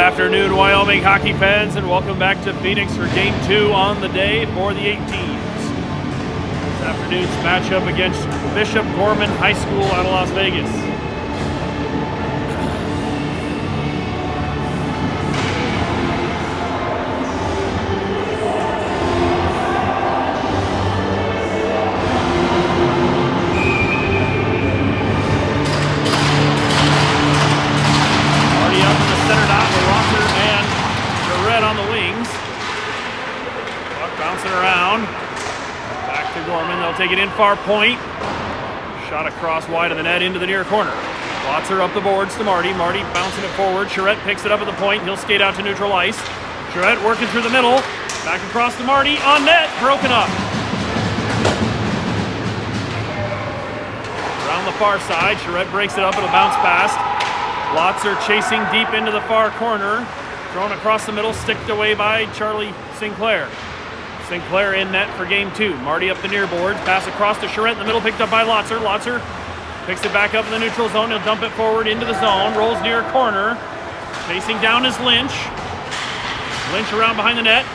afternoon, Wyoming hockey fans, and welcome back to Phoenix for Game 2 on the day for the 18s. This afternoon's matchup against Bishop Gorman High School out of Las Vegas. On the wings. Puck bouncing around. Back to Gorman. They'll take it in far point. Shot across wide of the net into the near corner. Lotzer up the boards to Marty. Marty bouncing it forward. Charette picks it up at the point. He'll skate out to neutral ice. Charette working through the middle. Back across to Marty. On net. Broken up. Around the far side. Charette breaks it up. It'll bounce past. Lotzer chasing deep into the far corner. Thrown across the middle, sticked away by Charlie Sinclair. Sinclair in net for game 2. Marty up the near boards, pass across to Charette in the middle, picked up by Lotzer. Lotzer picks it back up in the neutral zone. He'll dump it forward into the zone, rolls near corner. Chasing down is Lynch. Lynch around behind the net.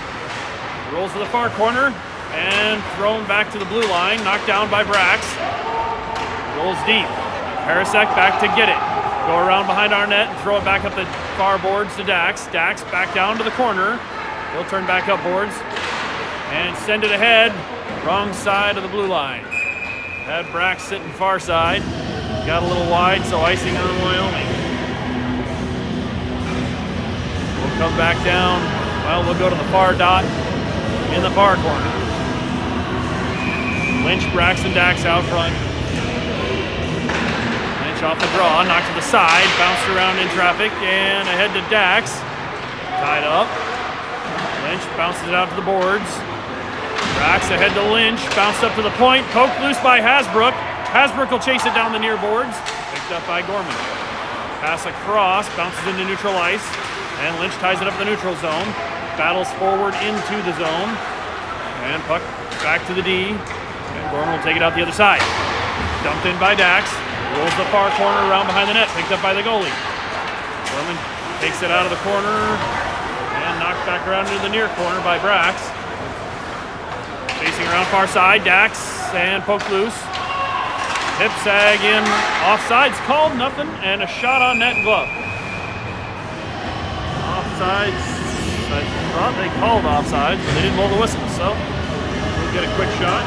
Rolls to the far corner and thrown back to the blue line. Knocked down by Brax. Rolls deep. Parasek back to get it. Go around behind our net and throw it back up the far boards to Dax. Dax back down to the corner. He'll turn back up boards and send it ahead. Wrong side of the blue line. Had Brax sitting far side. Got a little wide, so icing on Wyoming. We'll come back down. Well, we'll go to the far dot in the far corner. Lynch, Brax, and Dax out front. Off the draw, knocked to the side, bounced around in traffic, and ahead to Dax. Tied up. Lynch bounces it out to the boards. Brax ahead to Lynch, bounced up to the point, poked loose by Hasbrook. Hasbrook will chase it down the near boards. Picked up by Gorman. Pass across, bounces into neutral ice, and Lynch ties it up in the neutral zone. Battles forward into the zone, and puck back to the D, and Gorman will take it out the other side. Dumped in by Dax. Rolls the far corner around behind the net, picked up by the goalie. Gorman takes it out of the corner and knocked back around into the near corner by Brax. Chasing around far side, Dax, and poked loose. Hip sag in, offsides called, nothing, and a shot on net and glove. Offsides, I thought they called offsides, but they didn't blow the whistle, so we'll get a quick shot.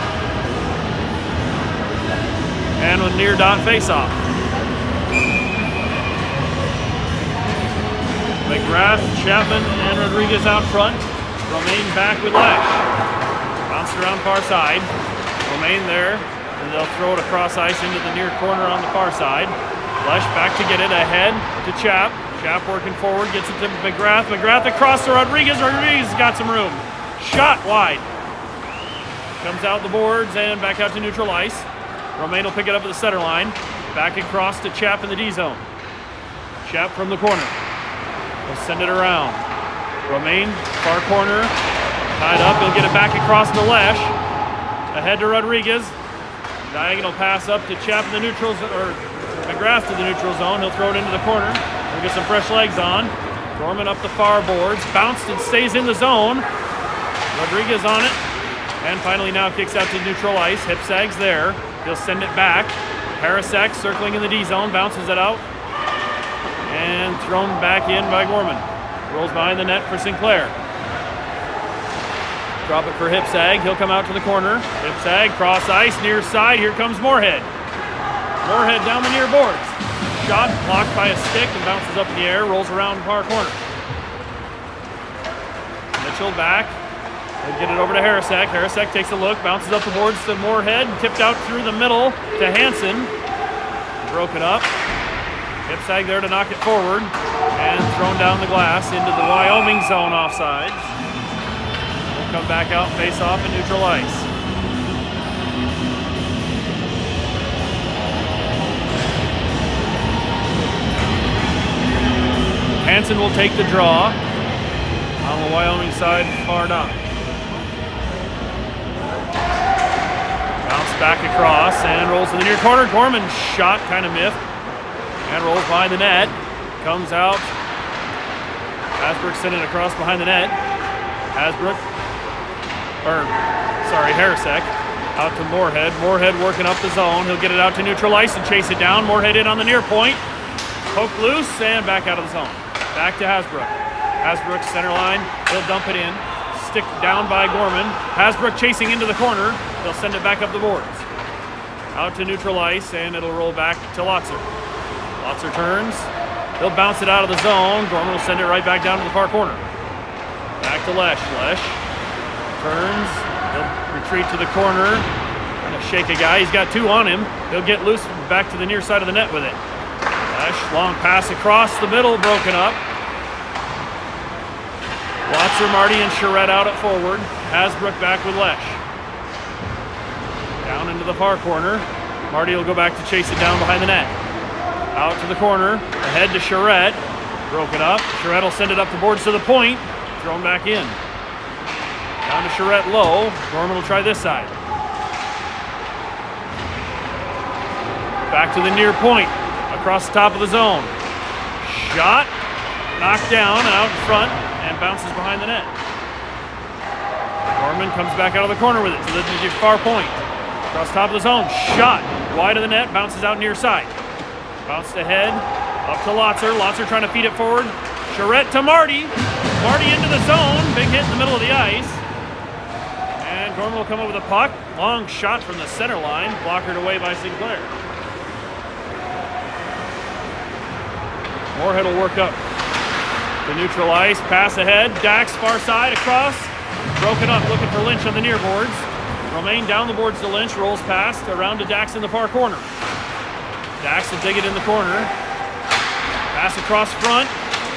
And with near dot face-off. McGrath, Chapman, and Rodriguez out front. Romaine back with Lesh. Bounced around far side. Romaine there, and they'll throw it across ice into the near corner on the far side. Lesh back to get it ahead to Chap. Chap working forward, gets it to McGrath. McGrath across to Rodriguez. Rodriguez got some room. Shot wide. Comes out the boards and back out to neutral ice. Romaine will pick it up at the center line. Back across to Chap in the D zone. Chap from the corner. He'll send it around. Romaine, far corner. Tied up. He'll get it back across to Lesh. Ahead to Rodriguez. Diagonal pass up to Chap in the neutral zone, or McGrath to the neutral zone. He'll throw it into the corner. He'll get some fresh legs on. Gorman up the far boards. Bounced and stays in the zone. Rodriguez on it. And finally now kicks out to neutral ice. Hip sags there. He'll send it back. Parasek circling in the D zone, bounces it out. And thrown back in by Gorman. Rolls behind the net for Sinclair. Drop it for Hipsag. He'll come out to the corner. Hipsag, cross ice, near side. Here comes Moorhead. Moorhead down the near boards. Shot blocked by a stick and bounces up in the air. Rolls around far corner. Mitchell back. They'll get it over to Harasek. Harasek takes a look, bounces up the boards to Moorhead, tipped out through the middle to Hansen. Broken up. Hipsag there to knock it forward and thrown down the glass into the Wyoming zone offsides. We'll come back out, face off and neutral ice. Hansen will take the draw on the Wyoming side, far down. Bounce back across and rolls to the near corner. Gorman shot, kind of miffed, and rolls behind the net. Comes out Hasbrook sent it across behind the net. Harasek out to Moorhead. Moorhead working up the zone. He'll get it out to neutral ice and chase it down. Moorhead in on the near point. Poked loose and back out of the zone. Back to Hasbrook. Hasbrook center line. He'll dump it in. Stick down by Gorman. Hasbrook chasing into the corner. They'll send it back up the boards. Out to neutral ice, and it'll roll back to Lotzer. Lotzer turns. He'll bounce it out of the zone. Gorman will send it right back down to the far corner. Back to Lesh. Lesh turns. He'll retreat to the corner. Trying to shake a guy. He's got two on him. He'll get loose back to the near side of the net with it. Lesh, long pass across the middle, broken up. Lotzer, Marty, and Charette out at forward. Hasbrook back with Lesh. Down into the far corner. Marty will go back to chase it down behind the net. Out to the corner. Ahead to Charette. Broken up. Charette will send it up the boards to the point. Thrown back in. Down to Charette low. Gorman will try this side. Back to the near point. Across the top of the zone. Shot. Knocked down and out in front. And bounces behind the net. Gorman comes back out of the corner with it to the far point. Across top of the zone. Shot. Wide of the net. Bounces out near side. Bounced ahead. Up to Lotzer. Lotzer trying to feed it forward. Charette to Marty. Marty into the zone. Big hit in the middle of the ice. And Gorman will come up with a puck. Long shot from the center line. Blockered away by Sinclair. Moorhead will work up. The neutral ice, pass ahead, Dax far side, across, broken up, looking for Lynch on the near boards. Romaine down the boards to Lynch, rolls past, around to Dax in the far corner. Dax will dig it in the corner. Pass across front,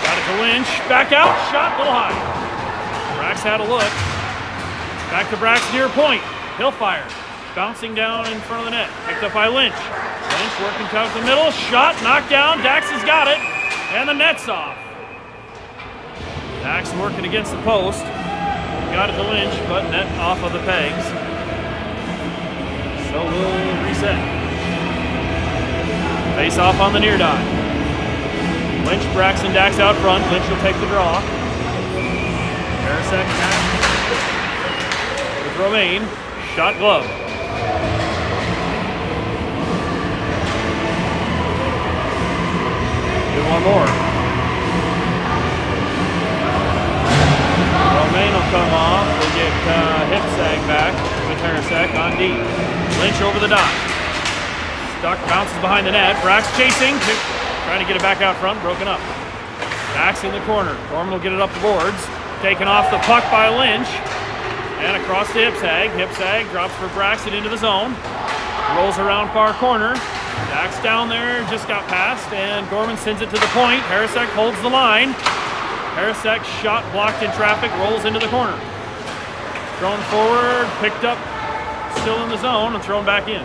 got it to Lynch, back out, shot a little high. Brax had a look. Back to Brax near point, he'll fire. Bouncing down in front of the net, picked up by Lynch. Lynch working out the middle, shot, knocked down, Dax has got it, and the net's off. Dax working against the post. Got it to Lynch, but net off of the pegs. So we'll reset. Face off on the near dot. Lynch, Braxton, Dax out front. Lynch will take the draw. Harasek with Romaine. Shot glove. Do one more. Romaine will come off. We'll get hip sag back with Harasek on D. Lynch over the dot. Stuck, bounces behind the net. Brax chasing, trying to get it back out front, broken up. Dax in the corner. Gorman will get it up the boards. Taken off the puck by Lynch. And across to hip sag. Hip sag drops for Braxton into the zone. Rolls around far corner. Dax down there, just got past, and Gorman sends it to the point. Harasek holds the line. Harasek shot blocked in traffic, rolls into the corner. Thrown forward, picked up, still in the zone, and thrown back in.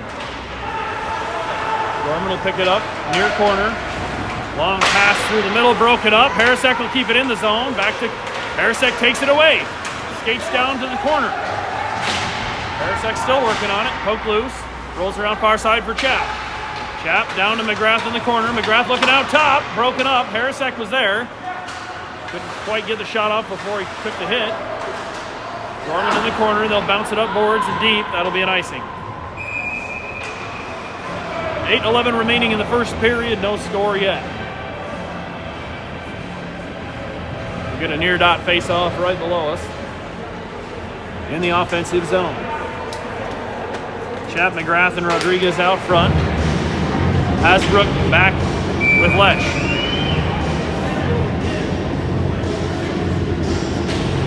Gorman will pick it up, near corner. Long pass through the middle, broken up. Harasek will keep it in the zone. Back to Harasek, takes it away. Skates down to the corner. Harasek still working on it, poke loose. Rolls around far side for Chap. Chap down to McGrath in the corner. McGrath looking out top, broken up. Harasek was there. Couldn't quite get the shot off before he took the hit. Gorman in the corner. They'll bounce it up boards and deep. That'll be an icing. 8:11 remaining in the first period. No score yet. We'll get a near dot face off right below us in the offensive zone. Chap, McGrath, and Rodriguez out front. Hasbrook back with Lesh.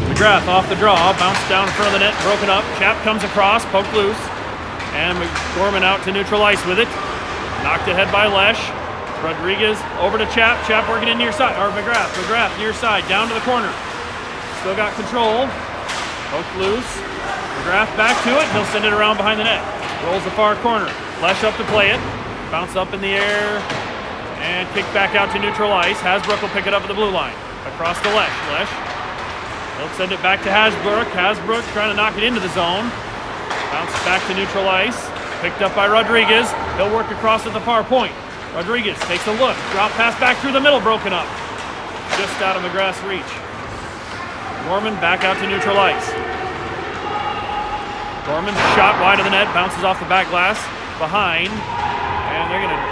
McGrath off the draw, bounced down in front of the net, broken up. Chap comes across, poked loose, and Gorman out to neutral ice with it. Knocked ahead by Lesh. Rodriguez over to Chap. Chap working in near side, or McGrath. McGrath near side, down to the corner. Still got control. Poked loose. McGrath back to it, and he'll send it around behind the net. Rolls the far corner. Lesh up to play it. Bounce up in the air, and kick back out to neutral ice. Hasbrook will pick it up at the blue line. Across to Lesh. Lesh. He'll send it back to Hasbrook. Hasbrook trying to knock it into the zone. Bounce back to neutral ice. Picked up by Rodriguez. He'll work across at the far point. Rodriguez takes a look. Drop pass back through the middle, broken up. just out of McGrath's reach. Gorman back out to neutral ice. Gorman shot wide of the net, bounces off the back glass, behind, and they're going to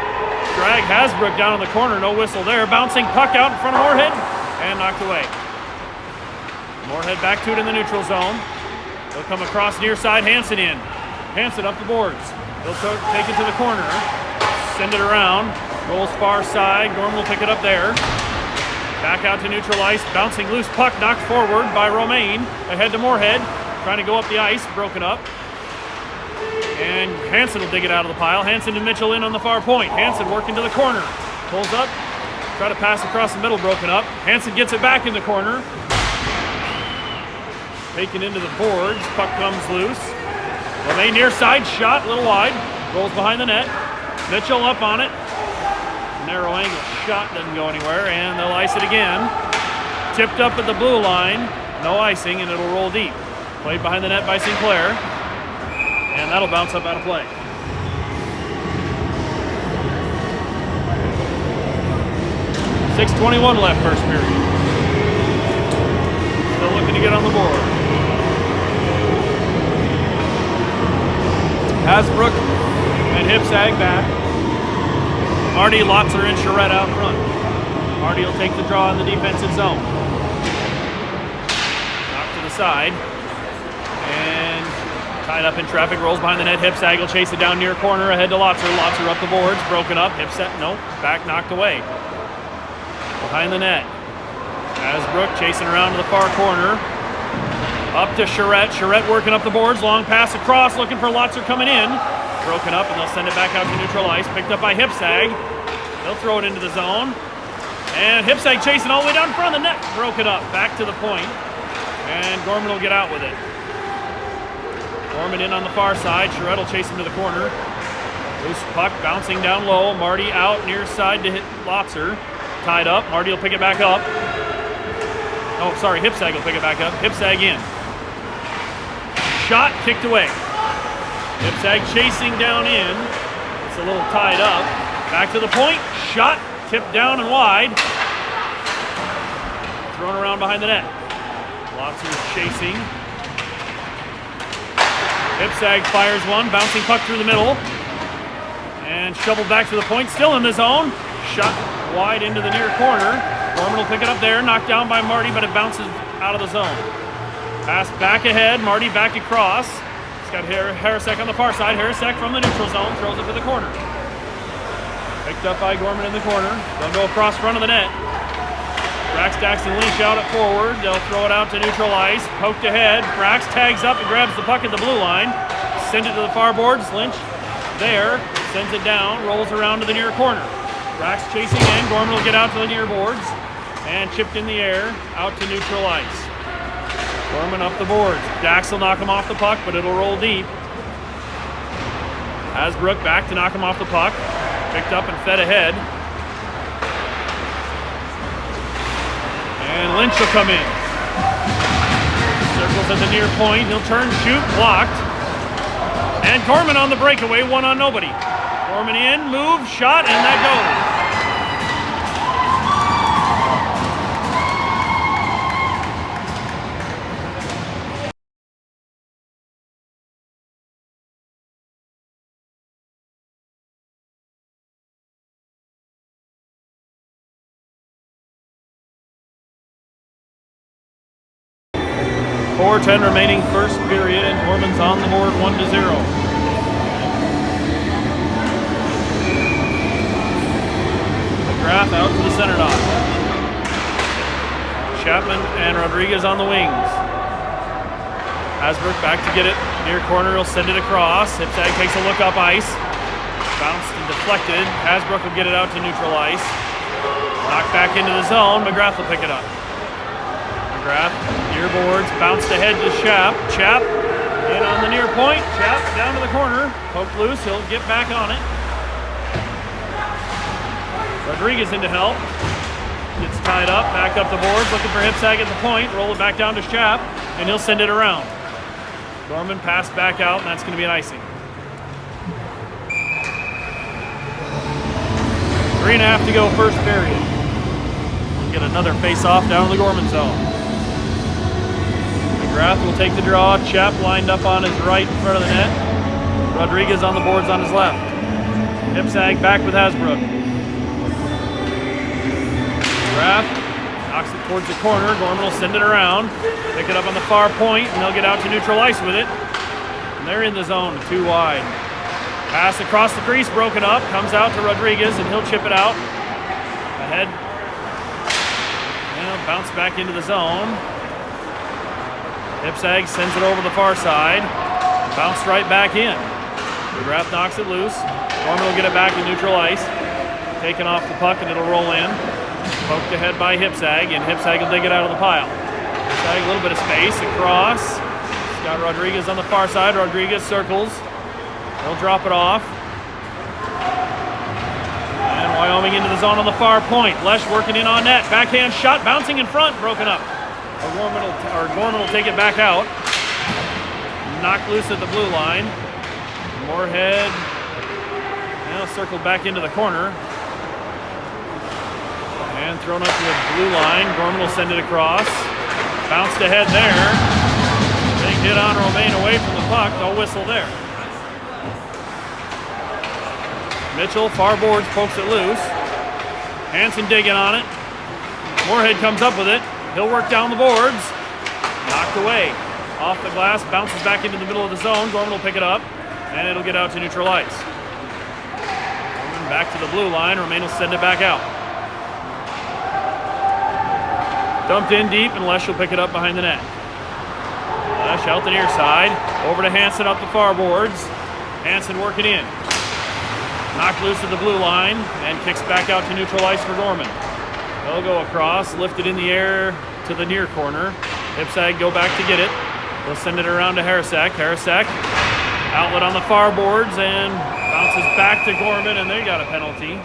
drag Hasbrook down in the corner, no whistle there. Bouncing puck out in front of Moorhead, and knocked away. Moorhead back to it in the neutral zone. He'll come across near side, Hansen in. Hansen up the boards. He'll take it to the corner, send it around, rolls far side. Gorman will pick it up there. Back out to neutral ice, bouncing loose puck knocked forward by Romaine. Ahead to Moorhead, trying to go up the ice, broken up. And Hansen will dig it out of the pile. Hansen and Mitchell in on the far point. Hansen working to the corner, pulls up, try to pass across the middle, broken up. Hansen gets it back in the corner. Taken into the boards, puck comes loose. Romaine near side, shot, a little wide, rolls behind the net. Mitchell up on it. Narrow angle shot, doesn't go anywhere, and they'll ice it again. Tipped up at the blue line, no icing, and it'll roll deep. Played behind the net by Sinclair, and that'll bounce up out of play. .6:21 left first period. Still looking to get on the board. Hasbrook and Hipsag back. Marty, Lotzer, and Charette out front. Marty will take the draw in the defensive zone. Knocked to the side. And tied up in traffic, rolls behind the net. Hipsag will chase it down near corner, ahead to Lotzer. Lotzer up the boards, broken up. Hipsag, nope, back knocked away. Behind the net. Hasbrook chasing around to the far corner. Up to Charette. Charette working up the boards. Long pass across, looking for Lotzer coming in. Broken up, and they'll send it back out to neutral ice. Picked up by Hipsag. They'll throw it into the zone. And Hipsag chasing all the way down in front of the net. Broken up, back to the point. And Gorman will get out with it. Gorman in on the far side. Charette will chase him to the corner. Loose puck bouncing down low. Marty out near side to hit Lotzer. Tied up. Marty will pick it back up. Oh, sorry, Hipsag will pick it back up. Hipsag in. Shot, kicked away. Hipsag chasing down in. It's a little tied up. Back to the point. Shot, tipped down and wide. Thrown around behind the net. Lotzer's chasing. Hipsag fires one, bouncing puck through the middle. And shoveled back to the point, still in the zone. Shot wide into the near corner. Gorman will pick it up there, knocked down by Marty, but it bounces out of the zone. Pass back ahead, Marty back across. He's got Harrisek on the far side. Harrisek from the neutral zone, throws it to the corner. Picked up by Gorman in the corner. They'll go across front of the net. Brax, Dax, and Lynch out at forward. They'll throw it out to neutral ice. Poked ahead. Brax tags up and grabs the puck at the blue line. Sends it to the far boards. Lynch there. Sends it down. Rolls around to the near corner. Brax chasing in. Gorman will get out to the near boards. And chipped in the air out to neutral ice. Gorman up the boards. Dax will knock him off the puck, but it'll roll deep. Hasbrook back to knock him off the puck. Picked up and fed ahead. And Lynch will come in. Circles at the near point. He'll turn, shoot, blocked. And Gorman on the breakaway, one on nobody. Gorman in, move, shot, and that goes. .4:10 remaining first period, and Gorman's on the board 1-0. McGrath out to the center dot. Chapman and Rodriguez on the wings. Hasbrook back to get it. Near corner, he'll send it across. Hipsag takes a look up ice. Bounced and deflected. Hasbrook will get it out to neutral ice. Knocked back into the zone. McGrath will pick it up. McGrath, near boards, bounced ahead to Chap. Chap in on the near point. Chap down to the corner. Poked loose, he'll get back on it. Rodriguez in to help. Gets tied up, back up the boards, looking for Hipsag at the point. Roll it back down to Chap, and he'll send it around. Gorman passed back out, and that's going to be an icing. 3.5 to go first period. We'll get another face-off down in the Gorman zone. McGrath will take the draw. Chap lined up on his right in front of the net. Rodriguez on the boards on his left. Hipsag back with Hasbrook. McGrath knocks it towards the corner. Gorman will send it around. Pick it up on the far point, and they'll get out to neutral ice with it. And they're in the zone, 2 wide. Pass across the crease, broken up. Comes out to Rodriguez, and he'll chip it out. Ahead. And bounce back into the zone. Hipsag sends it over the far side. Bounced right back in. McGrath knocks it loose. Gorman will get it back in neutral ice. Taken off the puck, and it'll roll in. Poked ahead by Hipsag, and Hipsag will dig it out of the pile. Hipsag, a little bit of space across. He's got Rodriguez on the far side. Rodriguez circles. He'll drop it off. And Wyoming into the zone on the far point. Lesh working in on net. Backhand shot, bouncing in front, broken up. Gorman will take it back out. Knocked loose at the blue line. Moorhead now circled back into the corner. And thrown up to the blue line. Gorman will send it across. Bounced ahead there. Big hit on Romaine away from the puck. No whistle there. Mitchell, far boards, pokes it loose. Hansen digging on it. Moorhead comes up with it. He'll work down the boards. Knocked away. Off the glass, bounces back into the middle of the zone. Gorman will pick it up, and it'll get out to neutral ice. Gorman back to the blue line. Romaine will send it back out. Dumped in deep, and Lesh will pick it up behind the net. Lesh out the near side. Over to Hansen up the far boards. Hansen working in. Knocked loose at the blue line, and kicks back out to neutral ice for Gorman. They'll go across, lifted in the air to the near corner. Hipsag go back to get it. They'll send it around to Harasak. Harasak, outlet on the far boards, and bounces back to Gorman, and they got a penalty.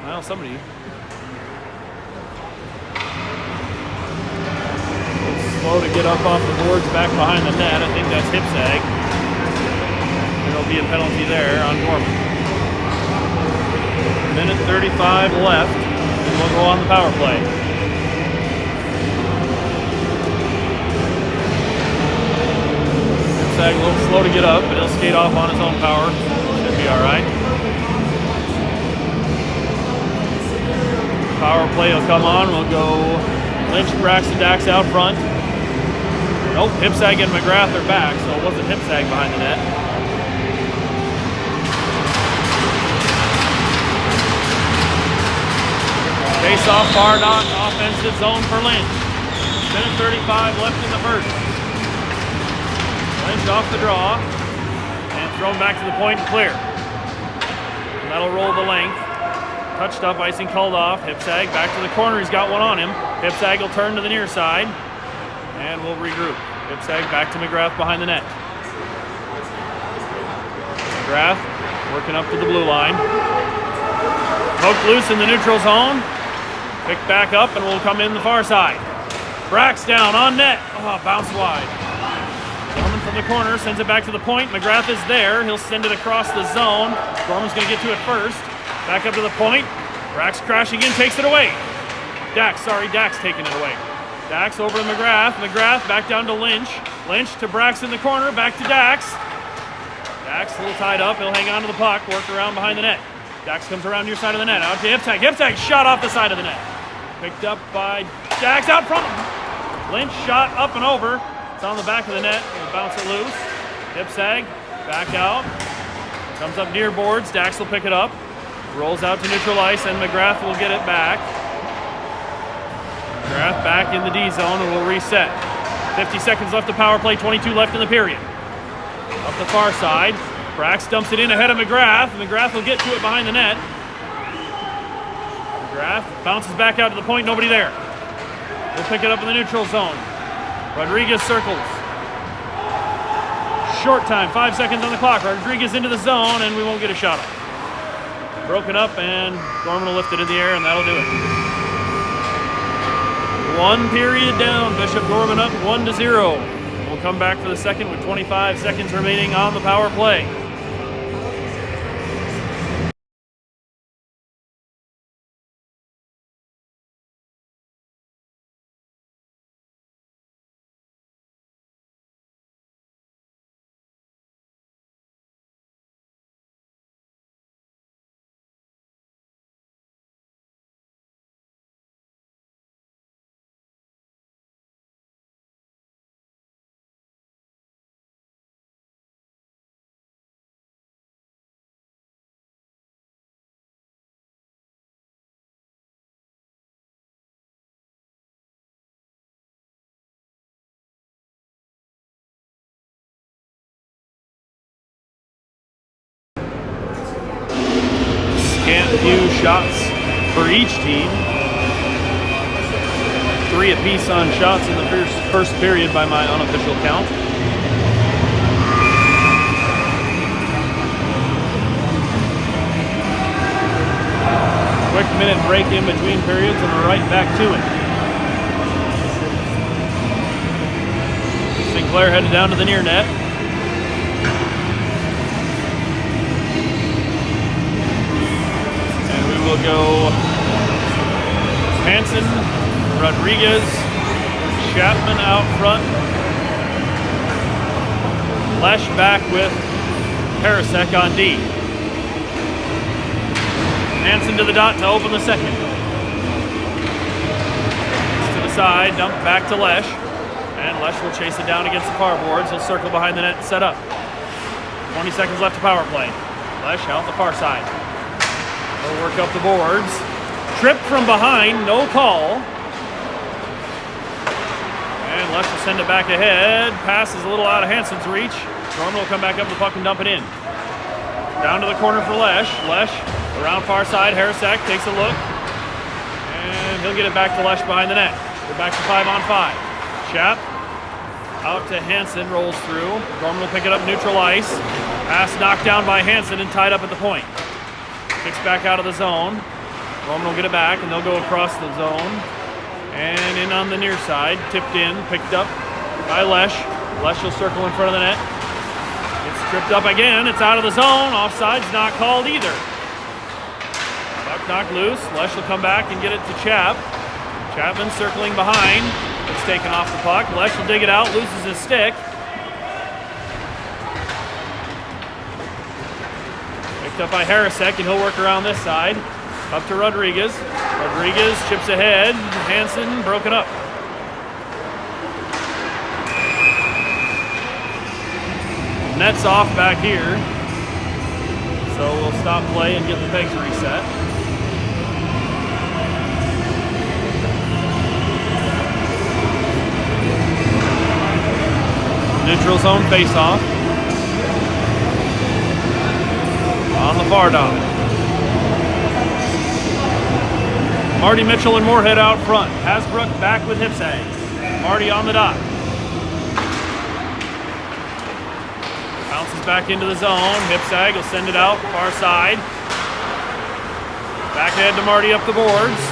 Well, somebody. Slow to get up off the boards back behind the net. I think that's Hipsag. There'll be a penalty there on Gorman. Minute 35 left, and we'll go on the power play. Hipsag a little slow to get up, but he'll skate off on his own power. Should be all right. Power play will come on. We'll go Lynch, Braxton, Dax out front. Nope, Hipsag and McGrath are back, so it wasn't Hipsag behind the net. Face off, far knock, offensive zone for Lynch. Minute 35 left in the first. Lynch off the draw, and thrown back to the point and clear. And that'll roll the length. Touched up, icing called off. Hipsag back to the corner, he's got one on him. Hipsag will turn to the near side, and we'll regroup. Hipsag back to McGrath behind the net. McGrath working up to the blue line. Poked loose in the neutral zone. Picked back up, and will come in the far side. Brax down on net. Oh, bounce wide. Gorman from the corner sends it back to the point. McGrath is there. He'll send it across the zone. Gorman's going to get to it first. Back up to the point. Brax crashing in, takes it away. Dax taking it away. Dax over to McGrath. McGrath back down to Lynch. Lynch to Brax in the corner. Back to Dax. Dax a little tied up. He'll hang on to the puck. Work around behind the net. Dax comes around your side of the net. Out to Hipsag. Hipsag shot off the side of the net. Picked up by Dax out front. Lynch shot up and over. It's on the back of the net. We'll bounce it loose. Hipsag back out. Comes up near boards. Dax will pick it up. Rolls out to neutral ice, and McGrath will get it back. McGrath back in the D zone, and we'll reset. 50 seconds left to power play. 22 left in the period. Up the far side. Brax dumps it in ahead of McGrath. McGrath will get to it behind the net. McGrath bounces back out to the point. Nobody there. We'll pick it up in the neutral zone. Rodriguez circles. Short time, 5 seconds on the clock. Rodriguez into the zone, and we won't get a shot off. Broken up, and Gorman will lift it in the air, and that'll do it. One period down. Bishop Gorman up 1-0. We'll come back for the second with 25 seconds remaining on the power play. a few shots for each team. 3 apiece on shots in the first period by my unofficial count. Quick minute break in between periods and we're right back to it. Sinclair headed down to the near net. And we will go Hansen, Rodriguez, Chapman out front. Lesh back with Harasek on D. Hansen to the dot to open the second. To the side, dump back to Lesh. And Lesh will chase it down against the far boards. He'll circle behind the net and set up. 20 seconds left to power play. Lesh out the far side. He'll work up the boards. Trip from behind, no call. And Lesh will send it back ahead. Pass is a little out of Hansen's reach. Gorman will come back up the puck and dump it in. Down to the corner for Lesh. Lesh around far side. Harasek takes a look. And he'll get it back to Lesh behind the net. We're back to 5-on-5. Chap out to Hansen, rolls through. Gorman will pick it up neutral ice. Pass knocked down by Hansen and tied up at the point. Kicks back out of the zone. Gorman will get it back and they'll go across the zone. And in on the near side, tipped in, picked up by Lesh. Lesh will circle in front of the net. It's tripped up again, it's out of the zone. Offside's not called either. Puck knocked loose. Lesh will come back and get it to Chap. Chapman circling behind. It's taken off the puck. Lesh will dig it out, loses his stick. Picked up by Harasek, and he'll work around this side. Up to Rodriguez. Rodriguez chips ahead. Hansen broken up. Net's off back here. So we'll stop play and get the pegs reset. Neutral zone face-off. On the far dot. Marty Mitchell and Moorhead out front. Hasbrook back with Hipsay. Marty on the dot. Bounces back into the zone. Hipsag will send it out far side. Back ahead to Marty up the boards.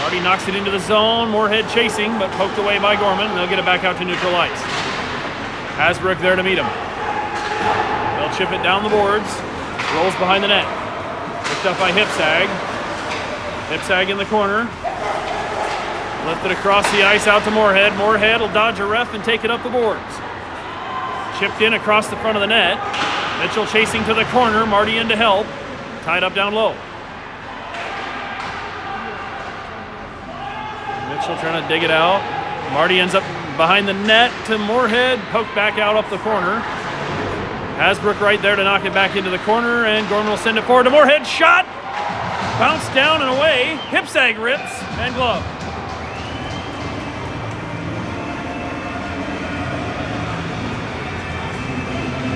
Marty knocks it into the zone. Moorhead chasing, but poked away by Gorman. They'll get it back out to neutral ice. Hasbrook there to meet him. They'll chip it down the boards. Rolls behind the net. Picked up by Hipsag. Hipsag in the corner. Lifted across the ice out to Moorhead. Moorhead will dodge a ref and take it up the boards. Chipped in across the front of the net. Mitchell chasing to the corner. Marty in to help. Tied up down low. Mitchell trying to dig it out. Marty ends up behind the net to Moorhead. Poked back out up the corner. Hasbrook right there to knock it back into the corner, and Gorman will send it forward to Moorhead. Shot! Bounced down and away. Hipsag rips and glove.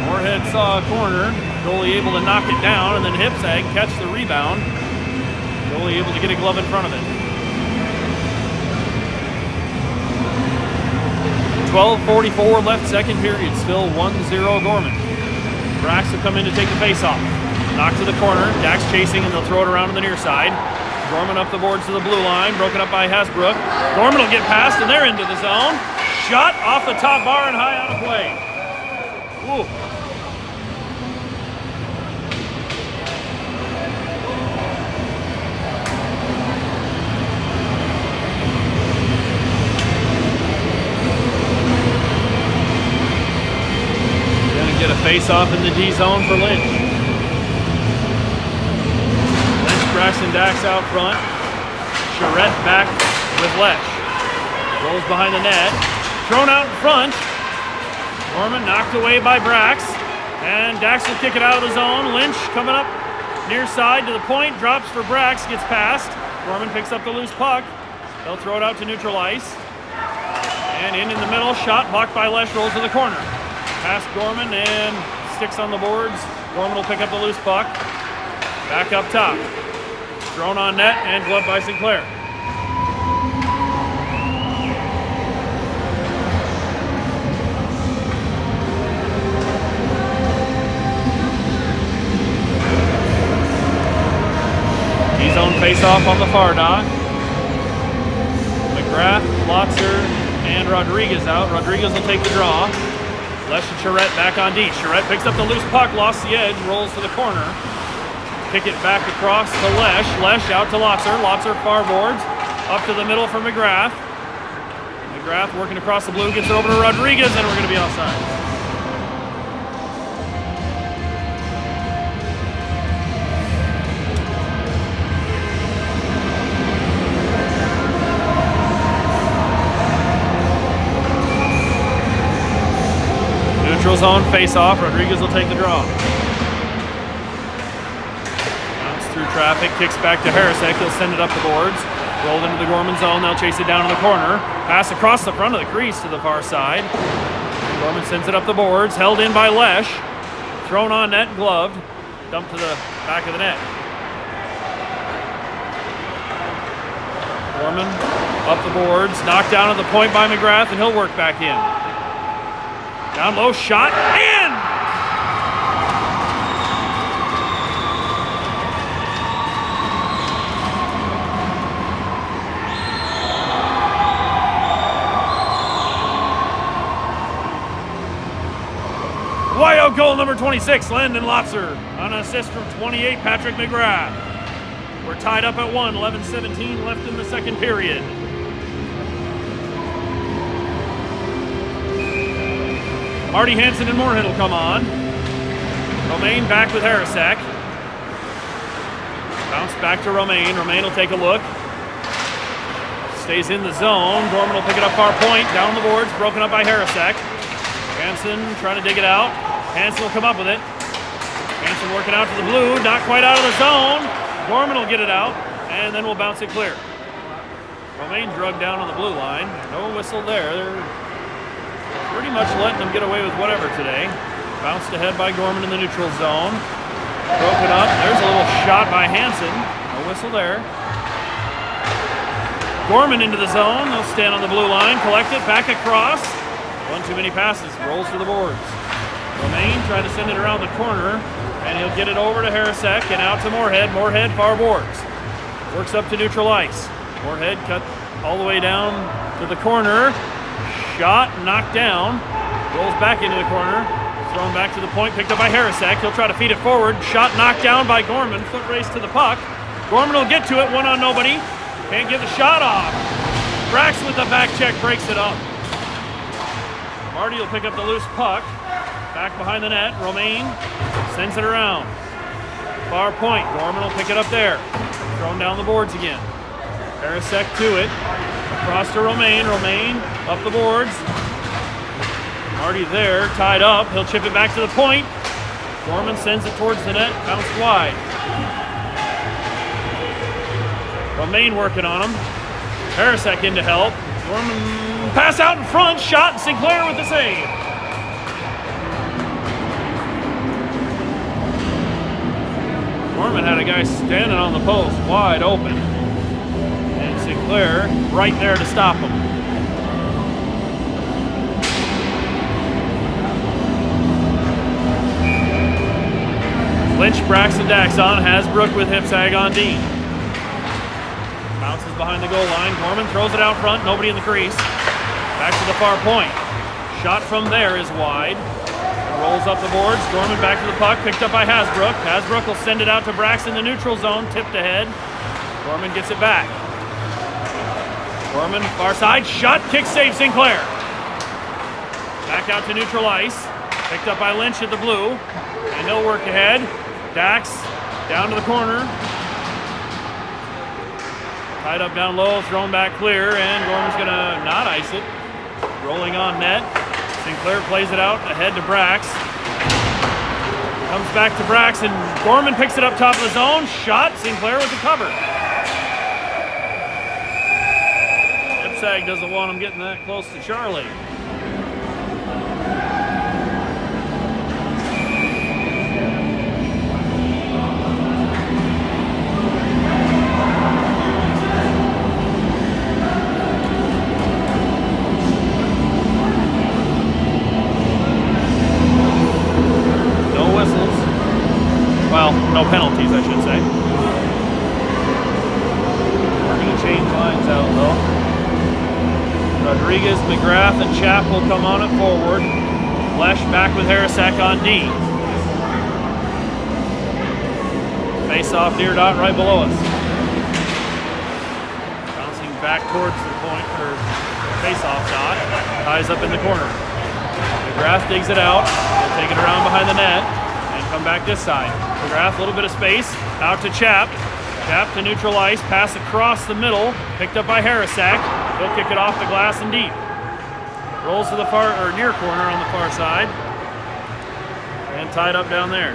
Moorhead saw a corner. Goalie able to knock it down, and then Hipsag catch the rebound. Goalie able to get a glove in front of it. 12:44 left, second period. Still 1-0 Gorman. Brax will come in to take the face-off. Knocked to the corner. Dax chasing, and they'll throw it around to the near side. Gorman up the boards to the blue line. Broken up by Hasbrook. Gorman will get past, and they're into the zone. Shot off the top bar and high out of play. Ooh. Get a face-off in the D zone for Lynch. Lynch, Braxton, Dax out front. Charette back with Lesh. Rolls behind the net. Thrown out in front. Gorman knocked away by Brax. And Dax will kick it out of the zone. Lynch coming up near side to the point. Drops for Brax. Gets past. Gorman picks up the loose puck. They'll throw it out to neutral ice. And in the middle. Shot blocked by Lesh. Rolls to the corner. Past Gorman and sticks on the boards. Gorman will pick up the loose puck. Back up top. Thrown on net and gloved by Sinclair. D-zone face-off on the far dock. McGrath, Lotzer, and Rodriguez out. Rodriguez will take the draw. Lesh and Charette back on D. Charette picks up the loose puck, lost the edge, rolls to the corner. Kick it back across to Lesh. Lesh out to Lotzer. Lotzer far boards. Up to the middle for McGrath. McGrath working across the blue, gets it over to Rodriguez, and we're going to be offside. Neutral zone face-off. Rodriguez will take the draw. Bounce through traffic, kicks back to Harrisek. He'll send it up the boards. Rolled into the Gorman zone. They'll chase it down in the corner. Pass across the front of the crease to the far side. Gorman sends it up the boards. Held in by Lesh. Thrown on net, gloved. Dumped to the back of the net. Gorman up the boards. Knocked down at the point by McGrath, and he'll work back in. Down low, shot, in! Wyo goal number 26, Landon Lotzer. On an assist from 28, Patrick McGrath. We're tied up at 1, 11-17 left in the second period. Marty Hansen and Moorhead will come on. Romaine back with Harrisek. Bounce back to Romaine. Romaine will take a look. Stays in the zone. Gorman will pick it up far point. Down the boards. Broken up by Harrisek. Hansen trying to dig it out. Hansen will come up with it. Hansen working out to the blue. Not quite out of the zone. Gorman will get it out. And then we'll bounce it clear. Romaine drugged down on the blue line. No whistle there. They're pretty much letting them get away with whatever today. Bounced ahead by Gorman in the neutral zone. Broken up. There's a little shot by Hansen. No whistle there. Gorman into the zone. They'll stand on the blue line. Collect it. Back across. One too many passes. Rolls to the boards. Romaine trying to send it around the corner. And he'll get it over to Harrisek and out to Moorhead. Moorhead far boards. Works up to neutral ice. Moorhead cut all the way down to the corner. Shot, knocked down, rolls back into the corner, thrown back to the point, picked up by Harrisek. He'll try to feed it forward. Shot knocked down by Gorman. Foot race to the puck. Gorman will get to it, one on nobody. Can't get the shot off. Brax with the back check breaks it up. Marty will pick up the loose puck. Back behind the net. Romaine sends it around. Far point. Gorman will pick it up there. Thrown down the boards again. Harrisek to it. Across to Romaine. Romaine up the boards. Marty there, tied up. He'll chip it back to the point. Gorman sends it towards the net. Bounced wide. Romaine working on him. Harrisek in to help. Gorman pass out in front. Shot, and Sinclair with the save. Gorman had a guy standing on the post, wide open. Sinclair right there to stop him. Lynch, Braxton, Daxon, Hasbrook with hip sag on Dean. Bounces behind the goal line. Gorman throws it out front. Nobody in the crease. Back to the far point. Shot from there is wide. Rolls up the boards. Gorman back to the puck. Picked up by Hasbrook. Hasbrook will send it out to Braxton in the neutral zone. Tipped ahead. Gorman gets it back. Gorman, far side, shot, kick save Sinclair. Back out to neutral ice. Picked up by Lynch at the blue. And he'll work ahead. Dax down to the corner. Tied up down low, thrown back clear, and Gorman's going to not ice it. Rolling on net. Sinclair plays it out ahead to Brax. Comes back to Brax, and Gorman picks it up top of the zone. Shot, Sinclair with the cover. Ipsag doesn't want him getting that close to Charlie. no penalties, I should say. We're going to change lines out, though. Rodriguez, McGrath, and Chap will come on it forward. Lesh back with Harrisek on D. Face off near dot right below us. Bouncing back towards the point, or face off dot. Ties up in the corner. McGrath digs it out. He'll take it around behind the net and come back this side. McGrath, a little bit of space. Out to Chap. Chap to neutral ice. Pass across the middle. Picked up by Harrisek. He'll kick it off the glass and deep. Rolls to the far, or near corner on the far side. And tied up down there.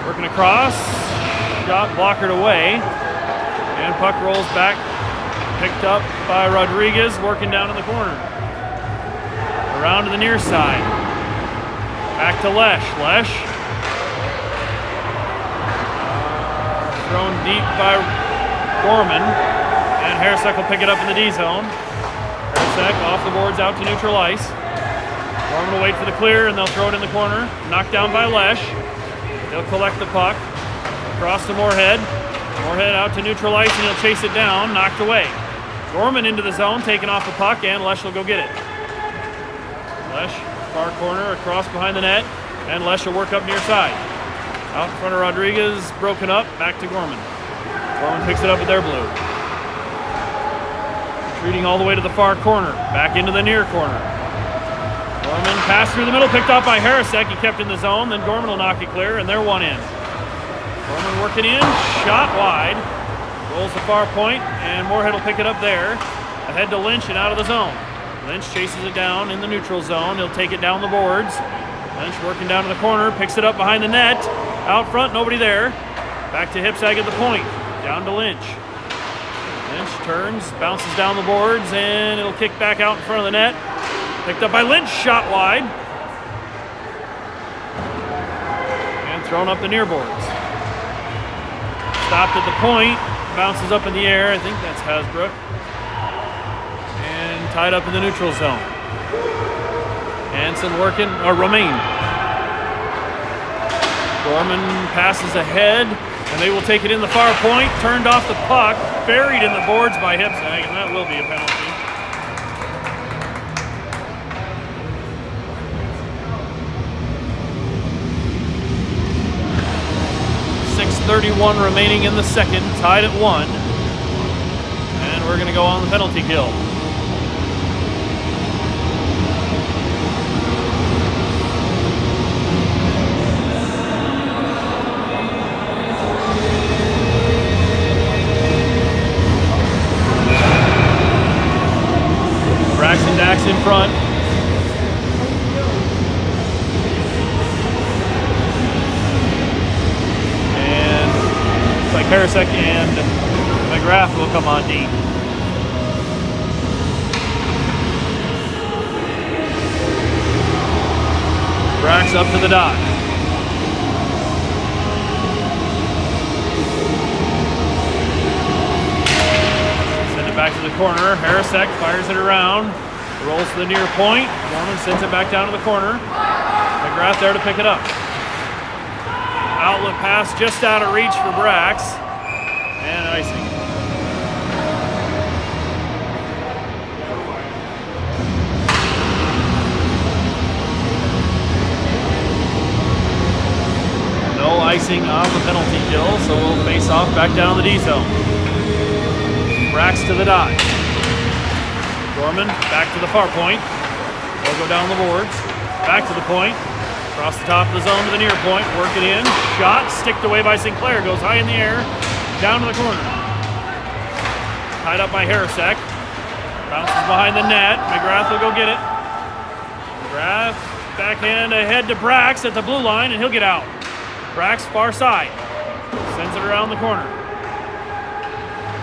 Working across. Shot blockered away. And puck rolls back. Picked up by Rodriguez, working down in the corner. Around to the near side. Back to Lesh. Lesh. Thrown deep by Gorman. And Harrisek will pick it up in the D zone. Harrisek off the boards out to neutral ice. Gorman will wait for the clear and they'll throw it in the corner. Knocked down by Lesh. He'll collect the puck. Across to Moorhead. Moorhead out to neutral ice and he'll chase it down. Knocked away. Gorman into the zone, taking off the puck, and Lesh will go get it. Lesh, far corner, across behind the net, and Lesh will work up near side. Out in front of Rodriguez, broken up, back to Gorman. Gorman picks it up at their blue. Retreating all the way to the far corner, back into the near corner. Gorman passed through the middle, picked off by Harrisek. He kept in the zone, then Gorman will knock it clear, and they're one in. Gorman working in, shot wide. Rolls the far point, and Moorhead will pick it up there. Ahead to Lynch and out of the zone. Lynch chases it down in the neutral zone. He'll take it down the boards. Lynch working down to the corner, picks it up behind the net. Out front, nobody there. Back to Hipsag at the point. Down to Lynch. Lynch turns, bounces down the boards, and it'll kick back out in front of the net. Picked up by Lynch, shot wide. And thrown up the near boards. Stopped at the point. Bounces up in the air. I think that's Hasbrook. And tied up in the neutral zone. Hansen working, or Romaine. Gorman passes ahead, and they will take it in the far point. Turned off the puck, buried in the boards by Hipsag, and that will be a penalty. 6:31 remaining in the second, tied at 1. And we're going to go on the penalty kill. Braxton Dax in front. Like Harrisek and McGrath will come on D. Brax up to the dot. Send it back to the corner. Harrisek fires it around. Rolls to the near point. Gorman sends it back down to the corner. McGrath there to pick it up. Outlet pass just out of reach for Brax. And icing. No icing on the penalty kill, so we'll face off back down the D zone. Brax to the dot. Gorman back to the far point. They'll go down the boards. Back to the point. Across the top of the zone to the near point, work it in. Shot, sticked away by Sinclair, goes high in the air, down to the corner. Tied up by Harrisek. Bounces behind the net. McGrath will go get it. McGrath, backhand ahead to Brax at the blue line, and he'll get out. Brax, far side. Sends it around the corner.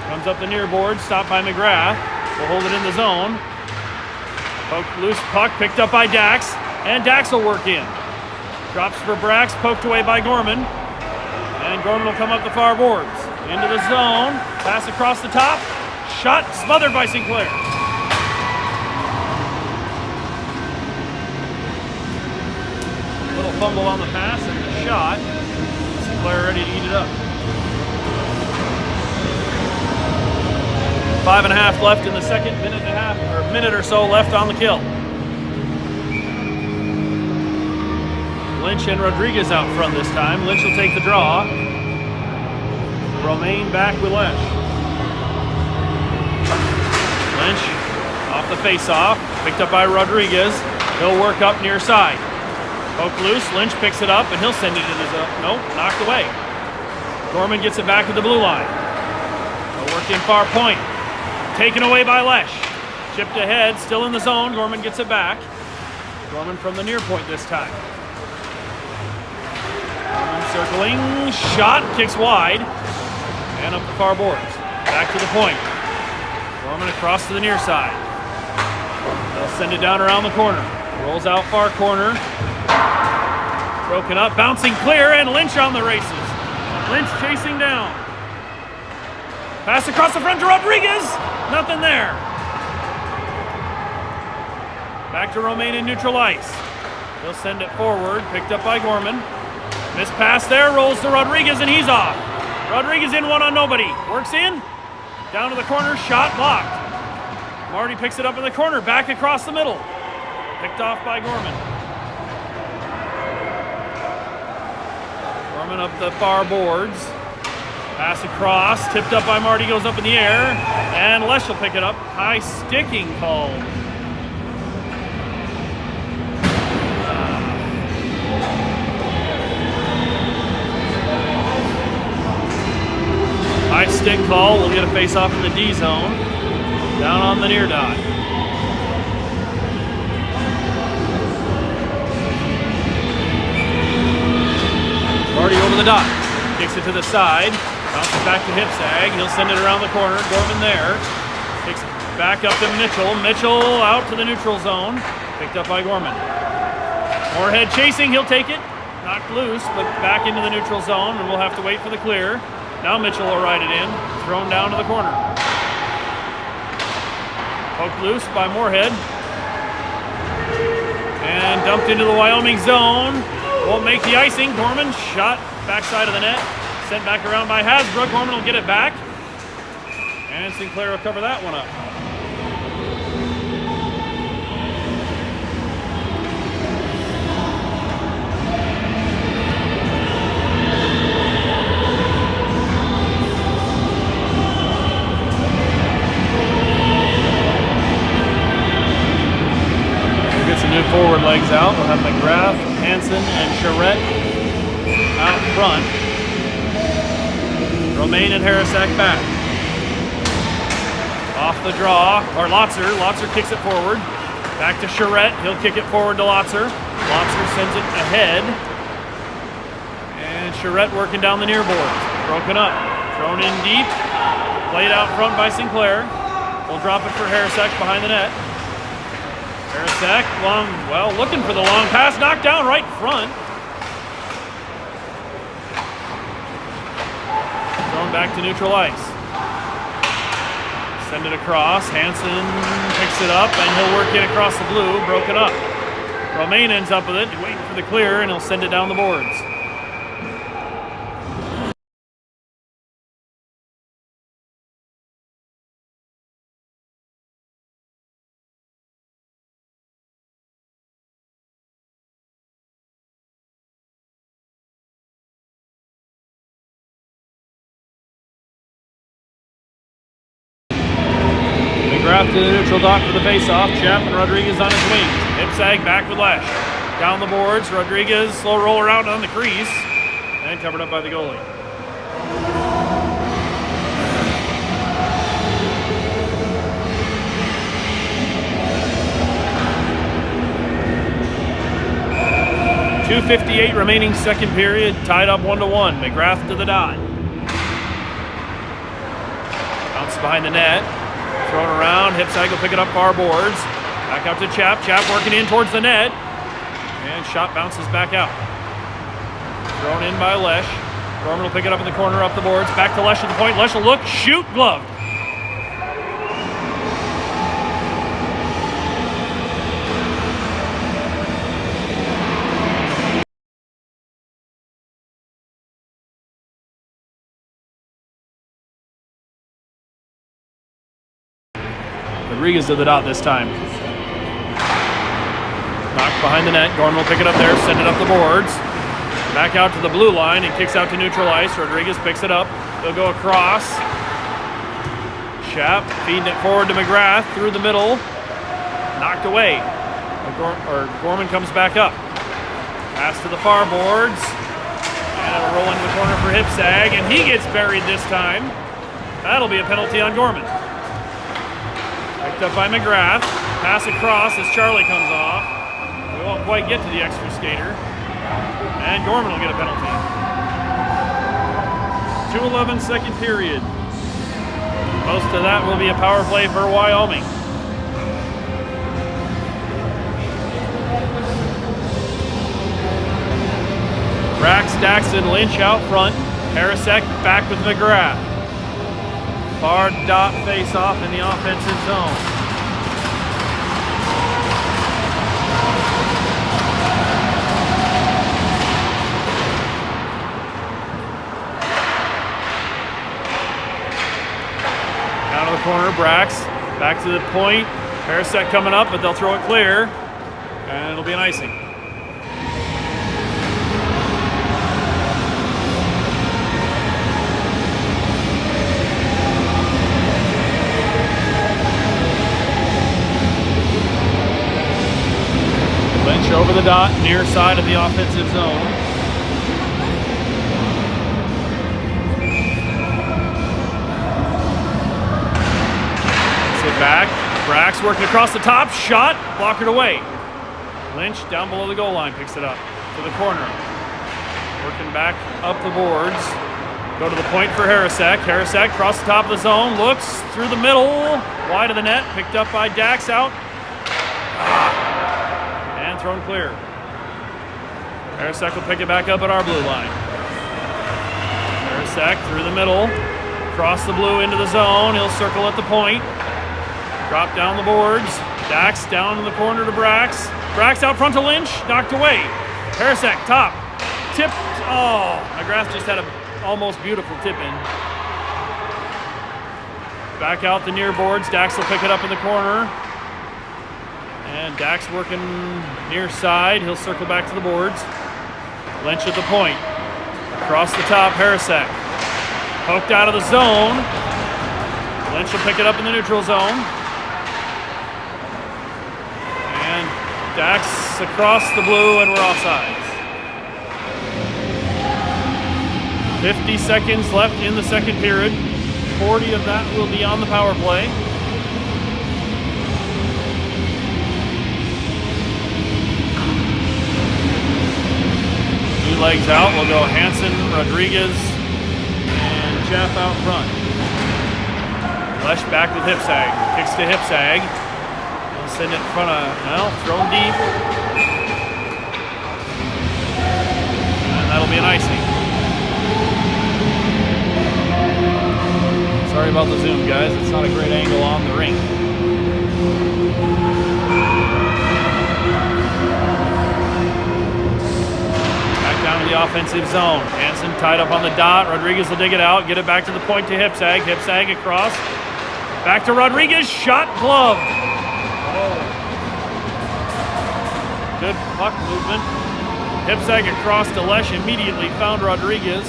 Comes up the near board, stopped by McGrath. Will hold it in the zone. Loose puck, picked up by Dax, and Dax will work in. Drops for Brax, poked away by Gorman. And Gorman will come up the far boards. Into the zone, pass across the top. Shot smothered by Sinclair. Little fumble on the pass. shot. Sinclair ready to eat it up. 5.5 left in the second, minute or so left on the kill. Lynch and Rodriguez out front this time. Lynch will take the draw. Romaine back with Lesh. Lynch off the face-off, picked up by Rodriguez. He'll work up near side. Poke loose, Lynch picks it up and he'll send it to the zone. Nope, knocked away. Gorman gets it back to the blue line. He'll work in far point. Taken away by Lesh. Chipped ahead, still in the zone. Gorman gets it back. Gorman from the near point this time. Gorman circling, shot, kicks wide. And up the far boards. Back to the point. Gorman across to the near side. They'll send it down around the corner. Rolls out far corner. Broken up, bouncing clear, and Lynch on the races. Lynch chasing down. Pass across the front to Rodriguez. Nothing there. Back to Romaine in neutral ice. He'll send it forward, picked up by Gorman. Missed pass there, rolls to Rodriguez, and he's off. Rodriguez in one on nobody. Works in, down to the corner, shot blocked. Marty picks it up in the corner, back across the middle. Picked off by Gorman. Gorman up the far boards. Pass across, tipped up by Marty, goes up in the air, and Lesh will pick it up. High sticking call. High stick call. We'll get a face-off in the D zone. Down on the near dot. Marty over the dot. Kicks it to the side. Bounces back to Hipsag. He'll send it around the corner. Gorman there. Kicks back up to Mitchell. Mitchell out to the neutral zone. Picked up by Gorman. Moorhead chasing. He'll take it. Knocked loose, but back into the neutral zone, and we'll have to wait for the clear. Now Mitchell will ride it in. Thrown down to the corner. Poked loose by Moorhead. And dumped into the Wyoming zone. Won't make the icing. Gorman shot backside of the net. Sent back around by Hasbrook. Gorman will get it back. And Sinclair will cover that one up. We'll get some new forward legs out. We'll have McGrath, Hansen, and Charette out front. Romaine and Harasak back. Off the draw, or Lotzer. Lotzer kicks it forward. Back to Charette. He'll kick it forward to Lotzer. Lotzer sends it ahead. And Charette working down the near boards. Broken up. Thrown in deep. Played out front by Sinclair. We'll drop it for Harasak behind the net. Harasak, looking for the long pass. Knocked down right in front. Thrown back to neutral ice. Send it across. Hansen picks it up, and he'll work it across the blue. Broken up. Romaine ends up with it, waiting for the clear, and he'll send it down the boards. McGrath to the neutral dot for the face-off. Chap and Rodriguez on his wings. Hipsag back with Lesh. Down the boards. Rodriguez slow roll around on the crease. And covered up by the goalie. .258 remaining second period. Tied up 1-1. McGrath to the dot. Bounce behind the net. Thrown around, Hipsag will pick it up far boards. Back out to Chap. Chap working in towards the net. And shot bounces back out. Thrown in by Lesh. Gorman will pick it up in the corner, up the boards. Back to Lesh at the point. Lesh will look, shoot, glove. Rodriguez to the dot this time. Knocked behind the net. Gorman will pick it up there, send it up the boards. Back out to the blue line and kicks out to neutral ice. Rodriguez picks it up. They'll go across. Schaap feeding it forward to McGrath through the middle. Knocked away. Gorman comes back up. Pass to the far boards. And it'll roll into the corner for Hipsag, and he gets buried this time. That'll be a penalty on Gorman. Picked up by McGrath. Pass across as Charlie comes off. We won't quite get to the extra skater. And Gorman will get a penalty. 2:11 second period. Most of that will be a power play for Wyoming. Brax, Daxton, Lynch out front. Harasek back with McGrath. Far dot face off in the offensive zone. Down to the corner, Brax. Back to the point. Harasek coming up, but they'll throw it clear. And it'll be an icing. Lynch over the dot, near side of the offensive zone. Sit back. Brax working across the top. Shot. Blockered away. Lynch down below the goal line. Picks it up to the corner. Working back up the boards. Go to the point for Harasek. Harasek across the top of the zone. Looks through the middle. Wide of the net. Picked up by Dax out. And thrown clear. Harasek will pick it back up at our blue line. Harasek through the middle. Across the blue into the zone. He'll circle at the point. Drop down the boards. Dax down in the corner to Brax. Brax out front to Lynch. Knocked away. Harasek top. Tipped. Oh, McGrath just had a almost beautiful tip in. Back out the near boards. Dax will pick it up in the corner. And Dax working near side. He'll circle back to the boards. Lynch at the point. Across the top, Harasek. Poked out of the zone. Lynch will pick it up in the neutral zone. And Dax across the blue, and we're offsides. 50 seconds left in the second period. 40 of that will be on the power play. Two legs out. We'll go Hansen, Rodriguez, and Schaap out front. Lesh back with Hipsag. Kicks to Hipsag. He'll send it in front of, well, thrown deep. And that'll be an icing. Sorry about the zoom, guys. It's not a great angle on the rink. Back down to the offensive zone. Hansen tied up on the dot. Rodriguez will dig it out. Get it back to the point to Hipsag. Hipsag across. Back to Rodriguez. Shot glove. Oh. Good puck movement. Hipsag across to Lesh. Immediately found Rodriguez.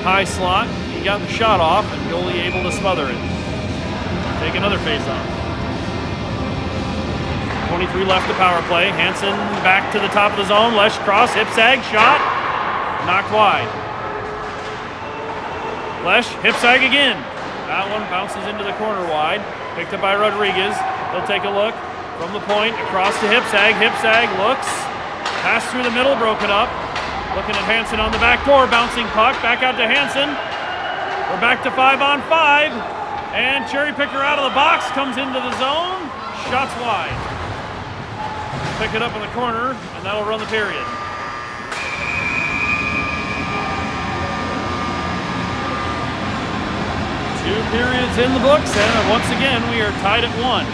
High slot. He got the shot off, and goalie able to smother it. Take another face-off. 23 left to power play. Hansen back to the top of the zone. Lesh cross. Hipsag shot. Knocked wide. Lesh. Hipsag again. That one bounces into the corner wide. Picked up by Rodriguez. He'll take a look from the point across to Hipsag. Hipsag looks. Pass through the middle. Broken up. Looking at Hansen on the back door. Bouncing puck. Back out to Hansen. We're back to 5-on-5, and Cherry Picker out of the box, comes into the zone, shots wide. Pick it up in the corner, and that'll run the period. Two periods in the books, and once again, we are tied at 1.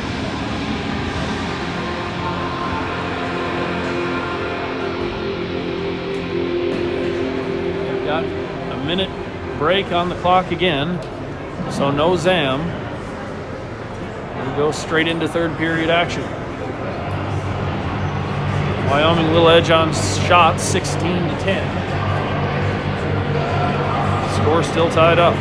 We've got a minute break on the clock again, so no Zam. We've go straight into third period action. Wyoming a little edge on shots, 16-10. Score still tied up.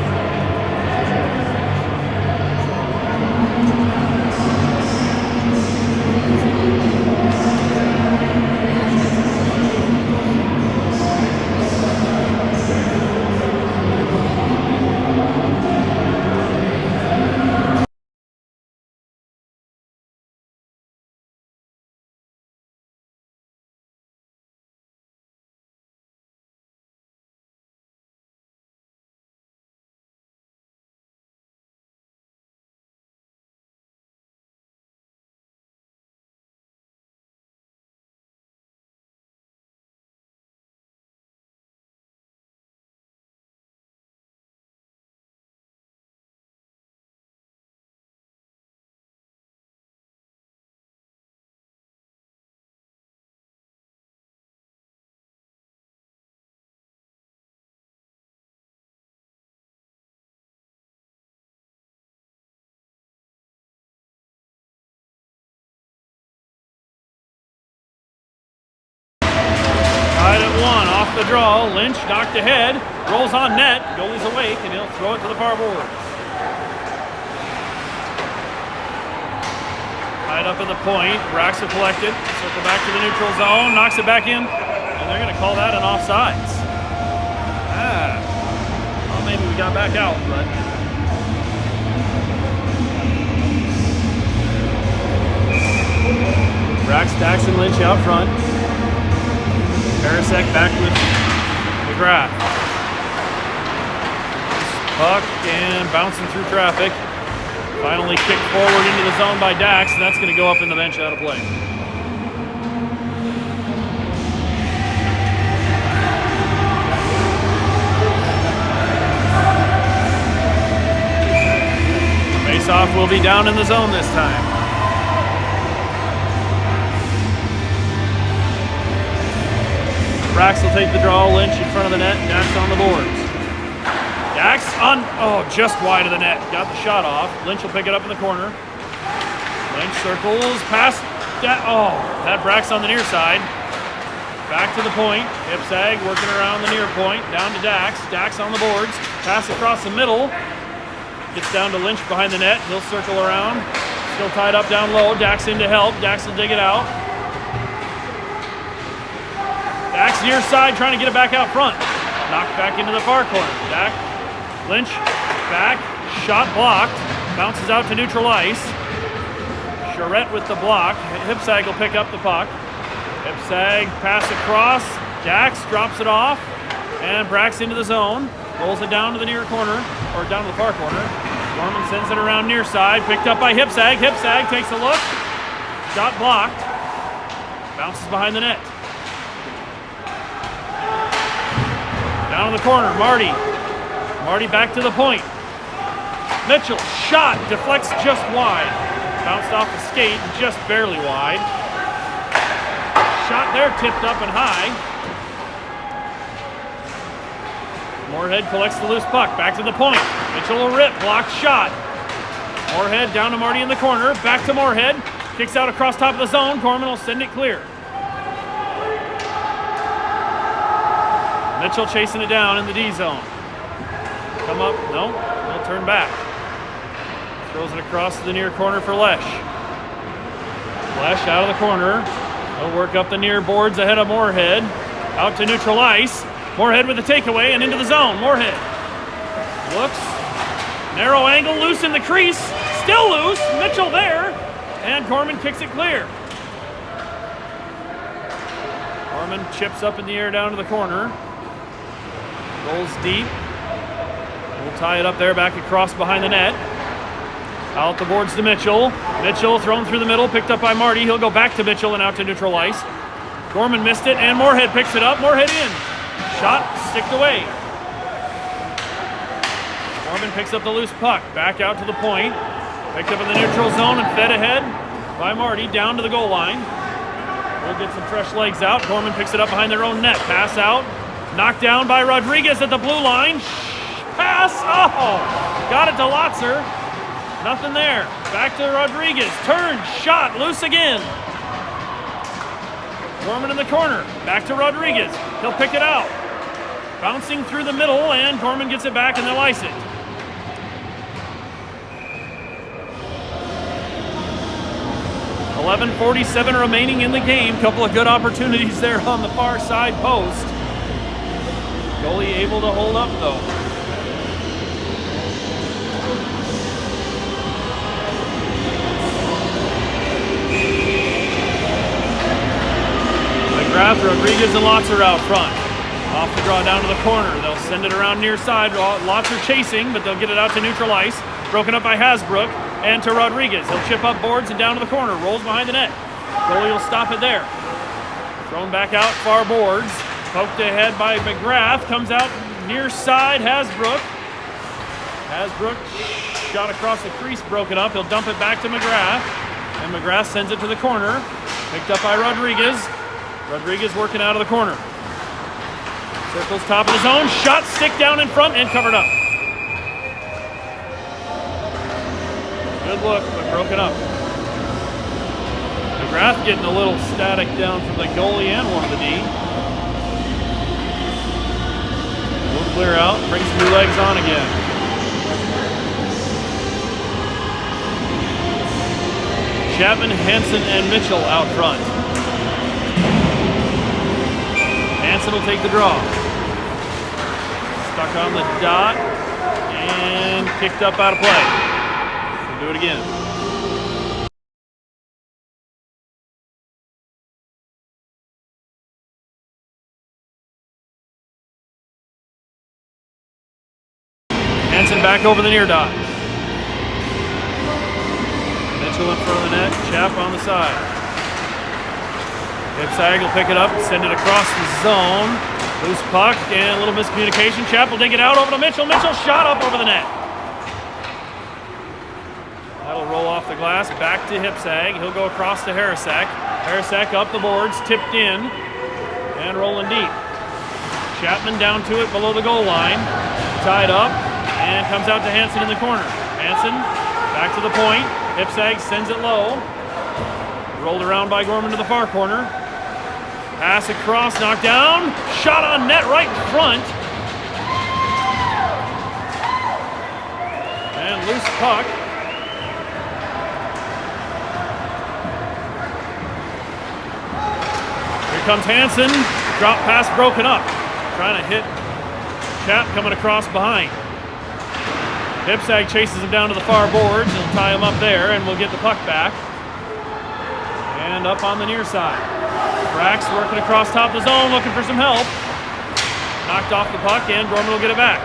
Tied at 1, off the draw. Lynch knocked ahead, rolls on net. Goalie's awake, and he'll throw it to the far board. Tied up at the point. Racks are collected. Circle back to the neutral zone. Knocks it back in, and they're going to call that an offsides. Well, maybe we got back out, but. Racks, Dax, and Lynch out front. Parasek back with McGrath. Puck and bouncing through traffic. Finally kicked forward into the zone by Dax, and that's going to go up in the bench out of play. Face-off will be down in the zone this time. Rax will take the draw. Lynch in front of the net. Dax on the boards. Dax on, just wide of the net. Got the shot off. Lynch will pick it up in the corner. Lynch circles past. Had Brax on the near side. Back to the point. Hip sag working around the near point. Down to Dax. Dax on the boards. Pass across the middle. Gets down to Lynch behind the net. He'll circle around. Still tied up down low. Dax in to help. Dax will dig it out. Dax near side trying to get it back out front. Knocked back into the far corner. Lynch back. Shot blocked. Bounces out to neutral ice. Charette with the block. Hipsag will pick up the puck. Hipsag pass across. Dax drops it off. And Brax into the zone. Rolls it down to the near corner. Or down to the far corner. Gorman sends it around near side. Picked up by Hipsag. Hipsag takes a look. Shot blocked. Bounces behind the net. Down in the corner, Marty. Marty back to the point. Mitchell, shot, deflects just wide. Bounced off the skate, just barely wide. Shot there, tipped up and high. Moorhead collects the loose puck, back to the point. Mitchell will rip, blocked shot. Moorhead down to Marty in the corner, back to Moorhead. Kicks out across top of the zone, Gorman will send it clear. Mitchell chasing it down in the D zone. Come up, no, he'll turn back. Throws it across to the near corner for Lesh. Lesh out of the corner. He'll work up the near boards ahead of Moorhead. Out to neutral ice. Moorhead with the takeaway and into the zone. Moorhead looks. Narrow angle, loose in the crease. Still loose. Mitchell there. And Gorman kicks it clear. Gorman chips up in the air down to the corner. Rolls deep. We'll tie it up there, back across behind the net. Out the boards to Mitchell. Mitchell thrown through the middle, picked up by Marty. He'll go back to Mitchell and out to neutral ice. Gorman missed it, and Moorhead picks it up. Moorhead in. Shot, sticked away. Gorman picks up the loose puck. Back out to the point. Picked up in the neutral zone and fed ahead by Marty down to the goal line. We'll get some fresh legs out. Gorman picks it up behind their own net. Pass out. Knocked down by Rodriguez at the blue line. Pass. Got it to Lotzer. Nothing there. Back to Rodriguez. Turn, shot, loose again. Gorman in the corner. Back to Rodriguez. He'll pick it out. Bouncing through the middle, and Gorman gets it back, and they'll ice it. .11:47 remaining in the game. Couple of good opportunities there on the far side post. Goalie able to hold up, though. McGrath, Rodriguez, and Lotzer out front. Off the draw down to the corner. They'll send it around near side. Lotzer chasing, but they'll get it out to neutral ice. Broken up by Hasbrook and to Rodriguez. He'll chip up boards and down to the corner. Rolls behind the net. Goalie will stop it there. Thrown back out far boards. Poked ahead by McGrath. Comes out near side. Hasbrook. Hasbrook shot across the crease, broken up. He'll dump it back to McGrath. And McGrath sends it to the corner. Picked up by Rodriguez. Rodriguez working out of the corner. Circles top of the zone. Shot, stick down in front and covered up. Good look, but broken up. McGrath getting a little static down from the goalie and one of the D. We'll clear out, bring some new legs on again. Chapman, Hansen, and Mitchell out front. Hansen will take the draw. Stuck on the dot and kicked up out of play. We'll do it again. Hansen back over the near dot. Mitchell in front of the net, Chap on the side. Ipsag will pick it up, send it across the zone. Loose puck and a little miscommunication. Chap will dig it out over to Mitchell. Mitchell shot up over the net. That'll roll off the glass, back to Ipsag. He'll go across to Harasak. Harasak up the boards, tipped in, and rolling deep. Chapman down to it below the goal line. Tied up, and comes out to Hansen in the corner. Hansen back to the point. Ipsag sends it low. Rolled around by Gorman to the far corner. Pass across, knocked down. Shot on net right in front. And loose puck. Here comes Hansen. Drop pass broken up. Trying to hit Chap coming across behind. Ipsag chases him down to the far boards. He'll tie him up there, and we'll get the puck back. And up on the near side. Brax working across top of the zone, looking for some help. Knocked off the puck, and Gorman will get it back.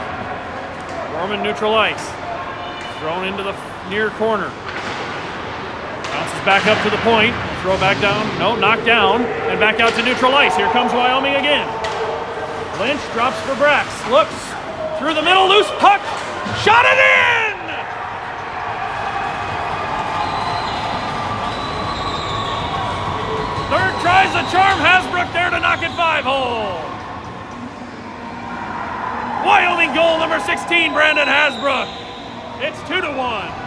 Gorman neutral ice. Thrown into the near corner. Bounces back up to the point. Throw back down. No, knocked down. And back out to neutral ice. Here comes Wyoming again. Lynch drops for Brax. Looks through the middle. Loose puck. Shot it in! Third tries the charm. Hasbrook there to knock it 5-hole. Wyoming goal number 16, Brandon Hasbrook. It's 2-1.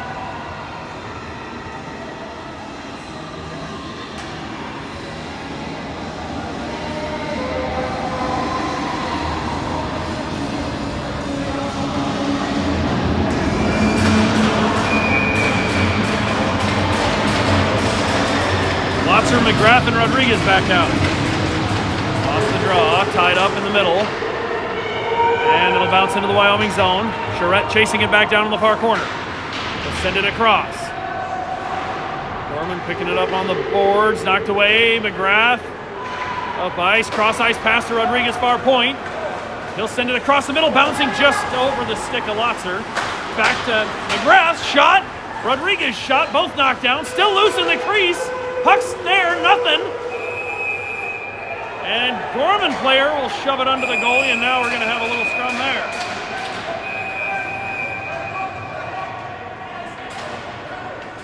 Lotzer, McGrath, and Rodriguez back out. Off the draw, tied up in the middle. And it'll bounce into the Wyoming zone. Charette chasing it back down in the far corner. They'll send it across. Gorman picking it up on the boards, knocked away. McGrath up ice, cross ice pass to Rodriguez, far point. He'll send it across the middle, bouncing just over the stick of Lotzer. Back to McGrath, shot. Rodriguez shot, both knocked down, still loose in the crease. Puck's there, nothing. And Gorman player will shove it under the goalie, and now we're going to have a little scrum there.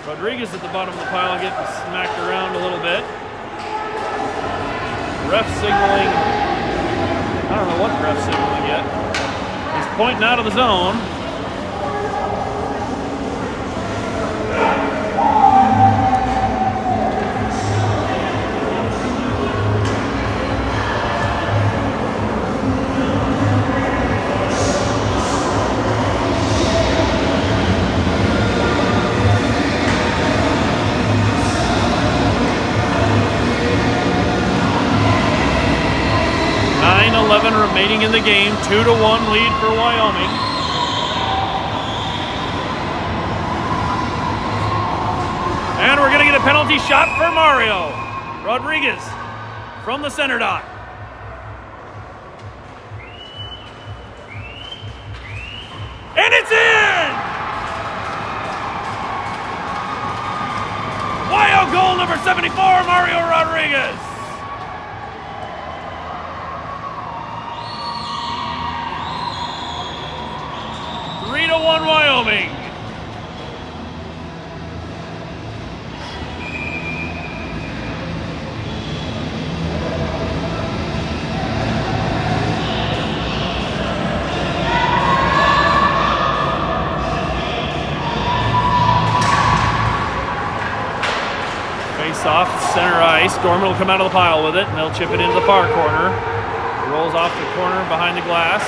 Rodriguez at the bottom of the pile getting smacked around a little bit. Ref signaling. I don't know what ref signaling yet. He's pointing out of the zone. 9:11 remaining in the game. 2-1 lead for Wyoming. And we're going to get a penalty shot for Mario Rodriguez from the center dot. And it's in! Wyo goal number 74, Mario Rodriguez. Three to 1 Wyoming. Off center ice. Gorman will come out of the pile with it, and they'll chip it into the far corner. It rolls off the corner behind the glass.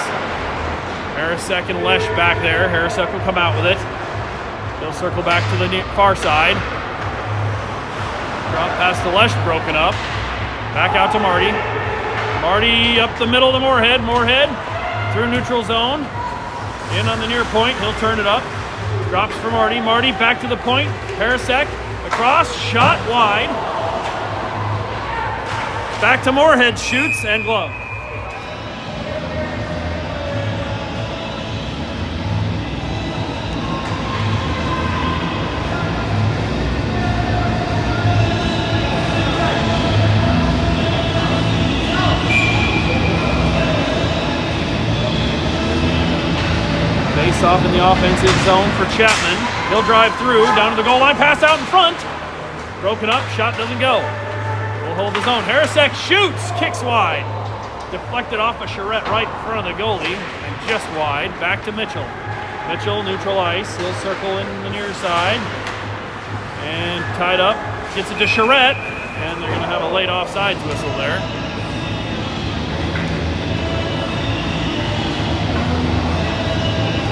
Harrisek and Lesh back there. Harrisek will come out with it. He'll circle back to the far side. Drop pass to Lesh, broken up. Back out to Marty. Marty up the middle to Moorhead. Moorhead through neutral zone. In on the near point. He'll turn it up. Drops for Marty. Marty back to the point. Harrisek. Across, shot wide. Back to Moorhead, shoots and glove. Face off in the offensive zone for Chapman. He'll drive through, down to the goal line, pass out in front. Broken up, shot doesn't go. We'll hold the zone. Harrisek shoots, kicks wide. Deflected off a charrette right in front of the goalie, and just wide. Back to Mitchell. Mitchell, neutral ice. He'll circle in the near side. And tied up, gets it to Charrette, and they're going to have a late offsides whistle there.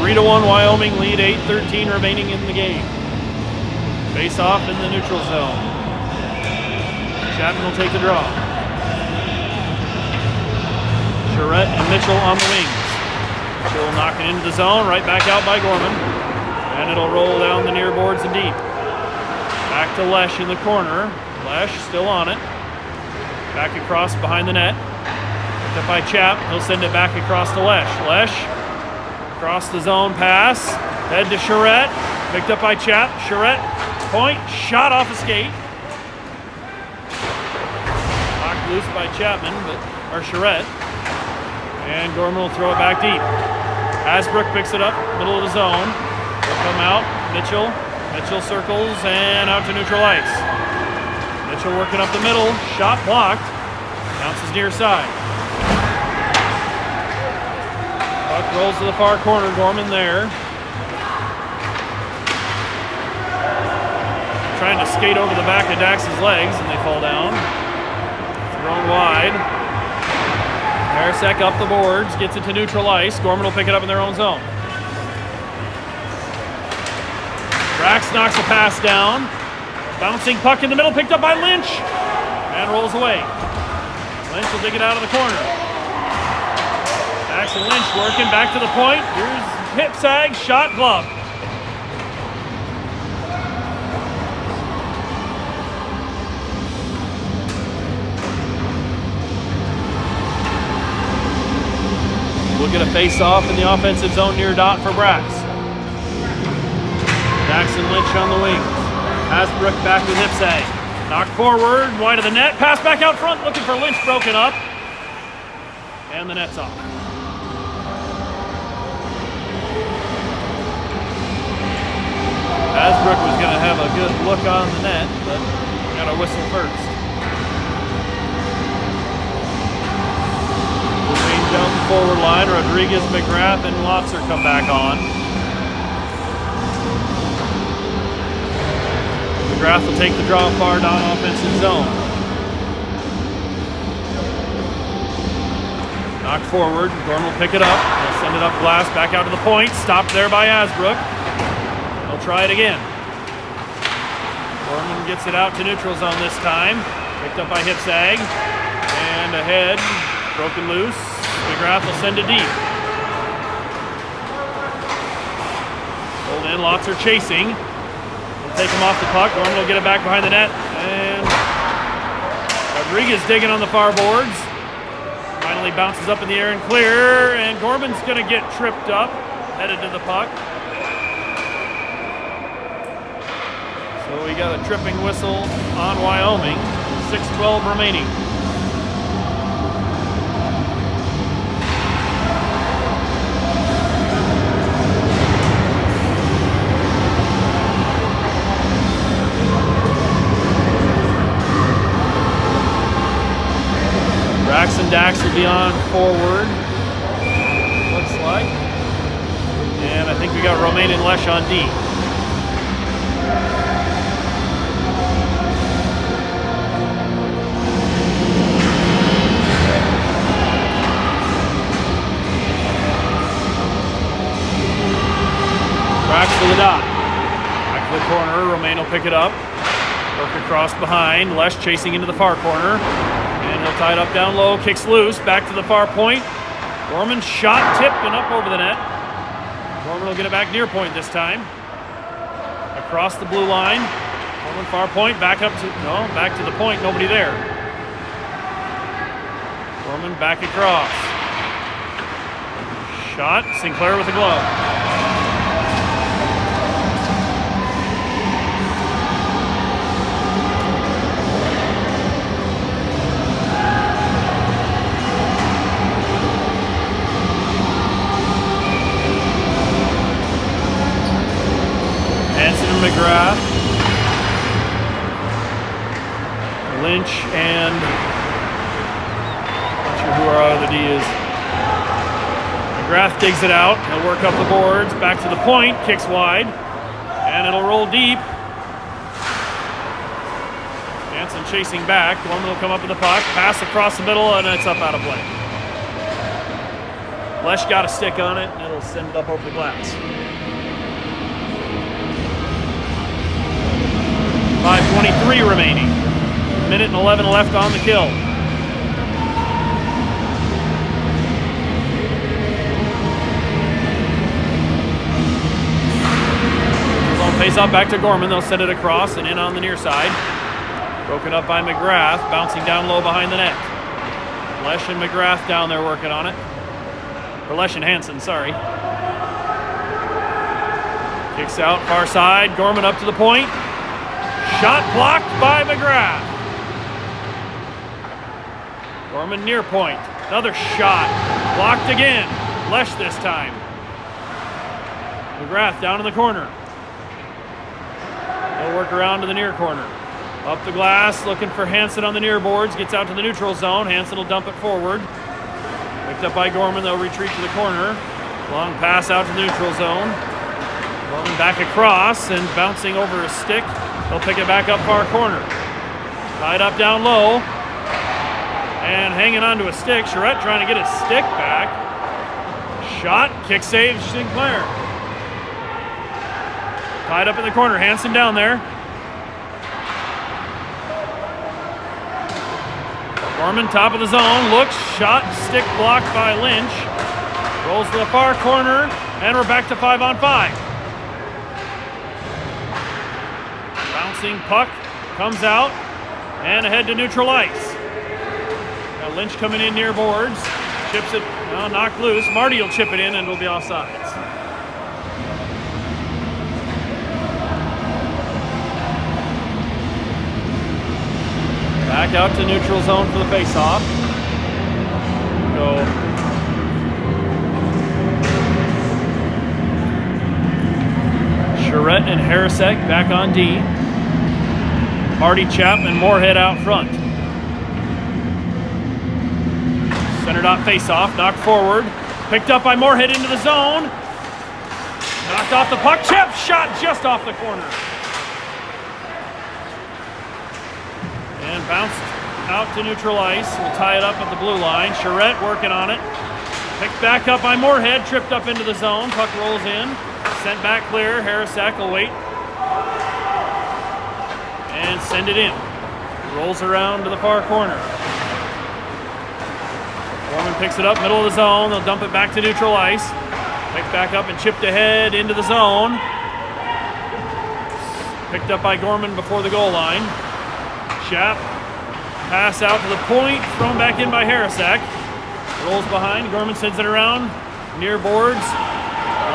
Three to 1 Wyoming lead, 8:13 remaining in the game. Face off in the neutral zone. Chapman will take the draw. Charrette and Mitchell on the wings. Mitchell will knock it into the zone, right back out by Gorman. And it'll roll down the near boards and deep. Back to Lesh in the corner. Lesh still on it. Back across behind the net. Picked up by Chap. He'll send it back across to Lesh. Lesh across the zone pass. Head to Charrette. Picked up by Chap. Charrette. Point. Shot off a skate. Knocked loose by Chapman, or Charrette. And Gorman will throw it back deep. Hasbrook picks it up, middle of the zone. They'll come out. Mitchell. Mitchell circles and out to neutral ice. Mitchell working up the middle. Shot blocked. Bounces near side. Puck rolls to the far corner. Gorman there. Trying to skate over the back of Dax's legs, and they fall down. Thrown wide. Harrisek up the boards, gets it to neutral ice. Gorman will pick it up in their own zone. Drax knocks a pass down. Bouncing puck in the middle, picked up by Lynch. And rolls away. Lynch will dig it out of the corner. Dax and Lynch working back to the point. Here's hip sag, shot, glove. We'll get a face-off in the offensive zone near dot for Brax. Dax and Lynch on the wings. Hasbrook back with hip sag. Knocked forward, wide of the net. Pass back out front, looking for Lynch, broken up. And the net's off. Hasbrook was going to have a good look on the net, but got a whistle first. Down the forward line, Rodriguez, McGrath, and Lotzer come back on. McGrath will take the draw far down offensive zone. Knocked forward, Gorman will pick it up. He'll send it up glass, back out to the point. Stopped there by Hasbrook. He'll try it again. Gorman gets it out to neutral zone this time. Picked up by Hipsag. And ahead. Broken loose. McGrath will send it deep. Hold in, lots are chasing. They'll take him off the puck. Gorman will get it back behind the net. And Rodriguez digging on the far boards. Finally bounces up in the air and clear. And Gorman's going to get tripped up, headed to the puck. So we got a tripping whistle on Wyoming. 6:12 remaining. Braxton Dax will be on forward, looks like. And I think we got Romain and Lesh on D. Brax to the dot. Back to the corner, Romain will pick it up. Work across behind, Lesh chasing into the far corner. And he'll tie it up down low, kicks loose, back to the far point. Gorman shot tipped and up over the net. Gorman will get it back near point this time. Across the blue line. Gorman far point, back to the point, nobody there. Gorman back across. Shot, Sinclair with a glove. McGrath, Lynch, and not sure who our other D is. McGrath digs it out. He'll work up the boards, back to the point, kicks wide, and it'll roll deep. Jansen chasing back. Gorman will come up with the puck, pass across the middle, and it's up out of play. Lesh got a stick on it, and it'll send it up over the glass. 5:23 remaining. Minute and 11 left on the kill. Zone face off back to Gorman. They'll send it across and in on the near side. Broken up by McGrath, bouncing down low behind the net. Lesh and McGrath down there working on it. Or Lesh and Hansen, sorry. Kicks out far side. Gorman up to the point. Shot blocked by McGrath. Gorman near point. Another shot. Blocked again. Lesh this time. McGrath down in the corner. He'll work around to the near corner. Up the glass, looking for Hansen on the near boards. Gets out to the neutral zone. Hansen will dump it forward. Picked up by Gorman. They'll retreat to the corner. Long pass out to the neutral zone. Gorman back across and bouncing over a stick. They'll pick it back up far corner. Tied up down low. And hanging onto a stick. Charette trying to get his stick back. Shot. Kick save Sinclair. Tied up in the corner. Hansen down there. Gorman top of the zone. Looks. Shot. Stick blocked by Lynch. Rolls to the far corner. And we're back to 5-on-5. Bouncing puck comes out and ahead to neutral ice. Got Lynch coming in near boards, chips it, knocked loose. Marty will chip it in and it'll be offsides. Back out to neutral zone for the face-off. Go. Charette and Harrisek back on D. Marty, Chapman, Moorhead out front. Center dot face-off, knocked forward. Picked up by Moorhead into the zone. Knocked off the puck. Chip shot just off the corner. And bounced out to neutral ice. We'll tie it up at the blue line. Charette working on it. Picked back up by Moorhead. Tripped up into the zone. Puck rolls in. Sent back clear. Harrisek will wait. And send it in. Rolls around to the far corner. Gorman picks it up, middle of the zone. They'll dump it back to neutral ice. Picked back up and chipped ahead into the zone. Picked up by Gorman before the goal line. Schaap, pass out to the point, thrown back in by Harasek. Rolls behind, Gorman sends it around, near boards.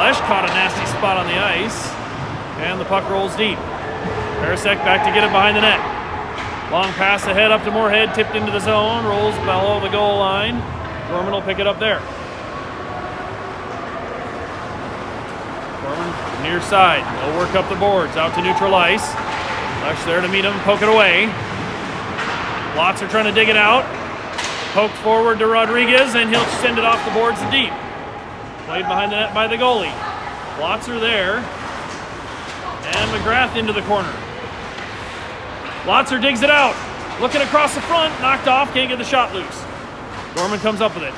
Lesh caught a nasty spot on the ice, and the puck rolls deep. Harasek back to get it behind the net. Long pass ahead up to Moorhead, tipped into the zone, rolls below the goal line. Gorman will pick it up there. Gorman near side, they'll work up the boards, out to neutral ice. Lesh there to meet him, poke it away. Lots are trying to dig it out. Poked forward to Rodriguez, and he'll send it off the boards deep. Played behind the net by the goalie. Lots are there. And McGrath into the corner. Lotzer digs it out. Looking across the front, knocked off, can't get the shot loose. Gorman comes up with it.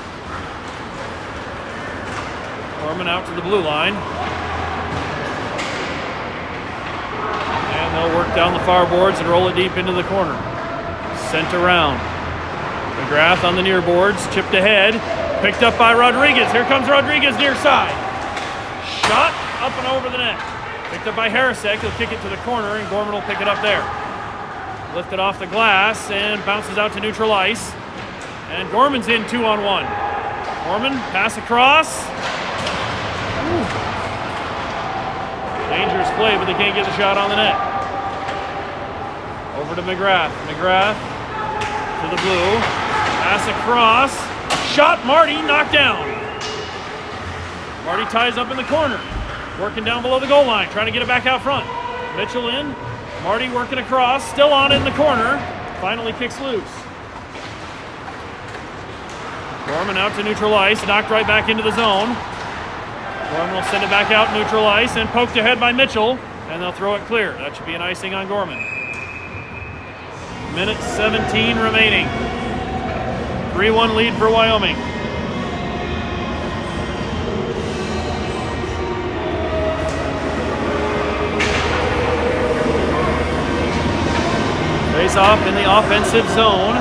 Gorman out to the blue line. And they'll work down the far boards and roll it deep into the corner. Sent around. McGrath on the near boards, chipped ahead. Picked up by Rodriguez. Here comes Rodriguez near side. Shot up and over the net. Picked up by Harasek. He'll kick it to the corner, and Gorman will pick it up there. Lifted off the glass and bounces out to neutral ice. And Gorman's in 2-on-1. Gorman, pass across. Ooh. Dangerous play, but they can't get the shot on the net. Over to McGrath. McGrath to the blue. Pass across. Shot, Marty, knocked down. Marty ties up in the corner. Working down below the goal line, trying to get it back out front. Mitchell in. Marty working across, still on in the corner. Finally kicks loose. Gorman out to neutral ice, knocked right back into the zone. Gorman will send it back out neutral ice and poked ahead by Mitchell, and they'll throw it clear. That should be an icing on Gorman. Minute 17 remaining. 3-1 lead for Wyoming. Face off in the offensive zone.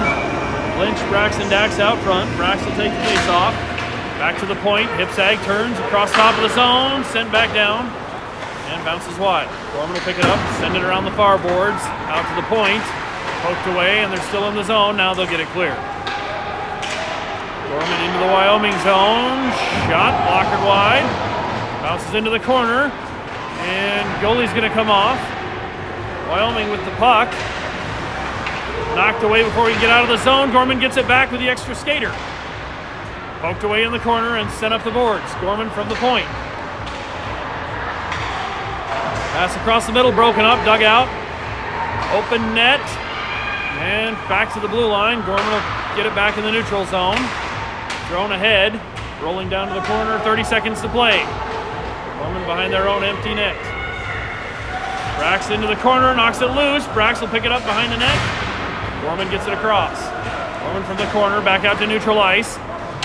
Lynch, Braxton, Dax out front. Brax will take the face off. Back to the point. Hipsag turns across top of the zone. Sent back down. And bounces wide. Gorman will pick it up. Send it around the far boards. Out to the point. Poked away, and they're still in the zone. Now they'll get it clear. Gorman into the Wyoming zone. Shot blockered wide. Bounces into the corner. And goalie's going to come off. Wyoming with the puck. Knocked away before he can get out of the zone. Gorman gets it back with the extra skater. Poked away in the corner and sent up the boards. Gorman from the point. Pass across the middle, broken up, dug out. Open net. And back to the blue line. Gorman will get it back in the neutral zone. Thrown ahead. Rolling down to the corner, 30 seconds to play. Gorman behind their own empty net. Brax into the corner, knocks it loose. Brax will pick it up behind the net. Gorman gets it across. Gorman from the corner, back out to neutral ice.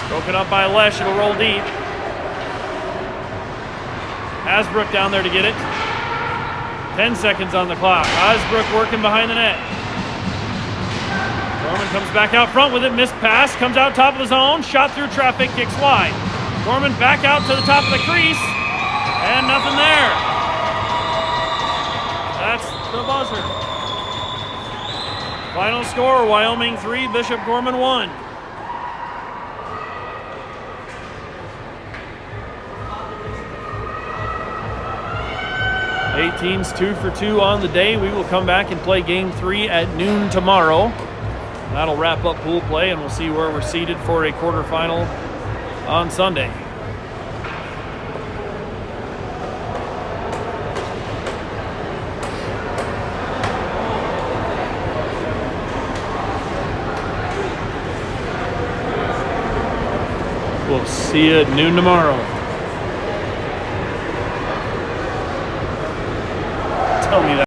Broken up by Lesh, it'll roll deep. Hasbrook down there to get it. 10 seconds on the clock. Hasbrook working behind the net. Gorman comes back out front with it, missed pass, comes out top of the zone, shot through traffic, kicks wide. Gorman back out to the top of the crease, and nothing there. That's the buzzer. Final score, Wyoming 3, Bishop Gorman 1. Eight teams 2 for 2 on the day. We will come back and play game 3 at noon tomorrow. That'll wrap up pool play, and we'll see where we're seated for a quarterfinal on Sunday. We'll see you at noon tomorrow. Tell me that.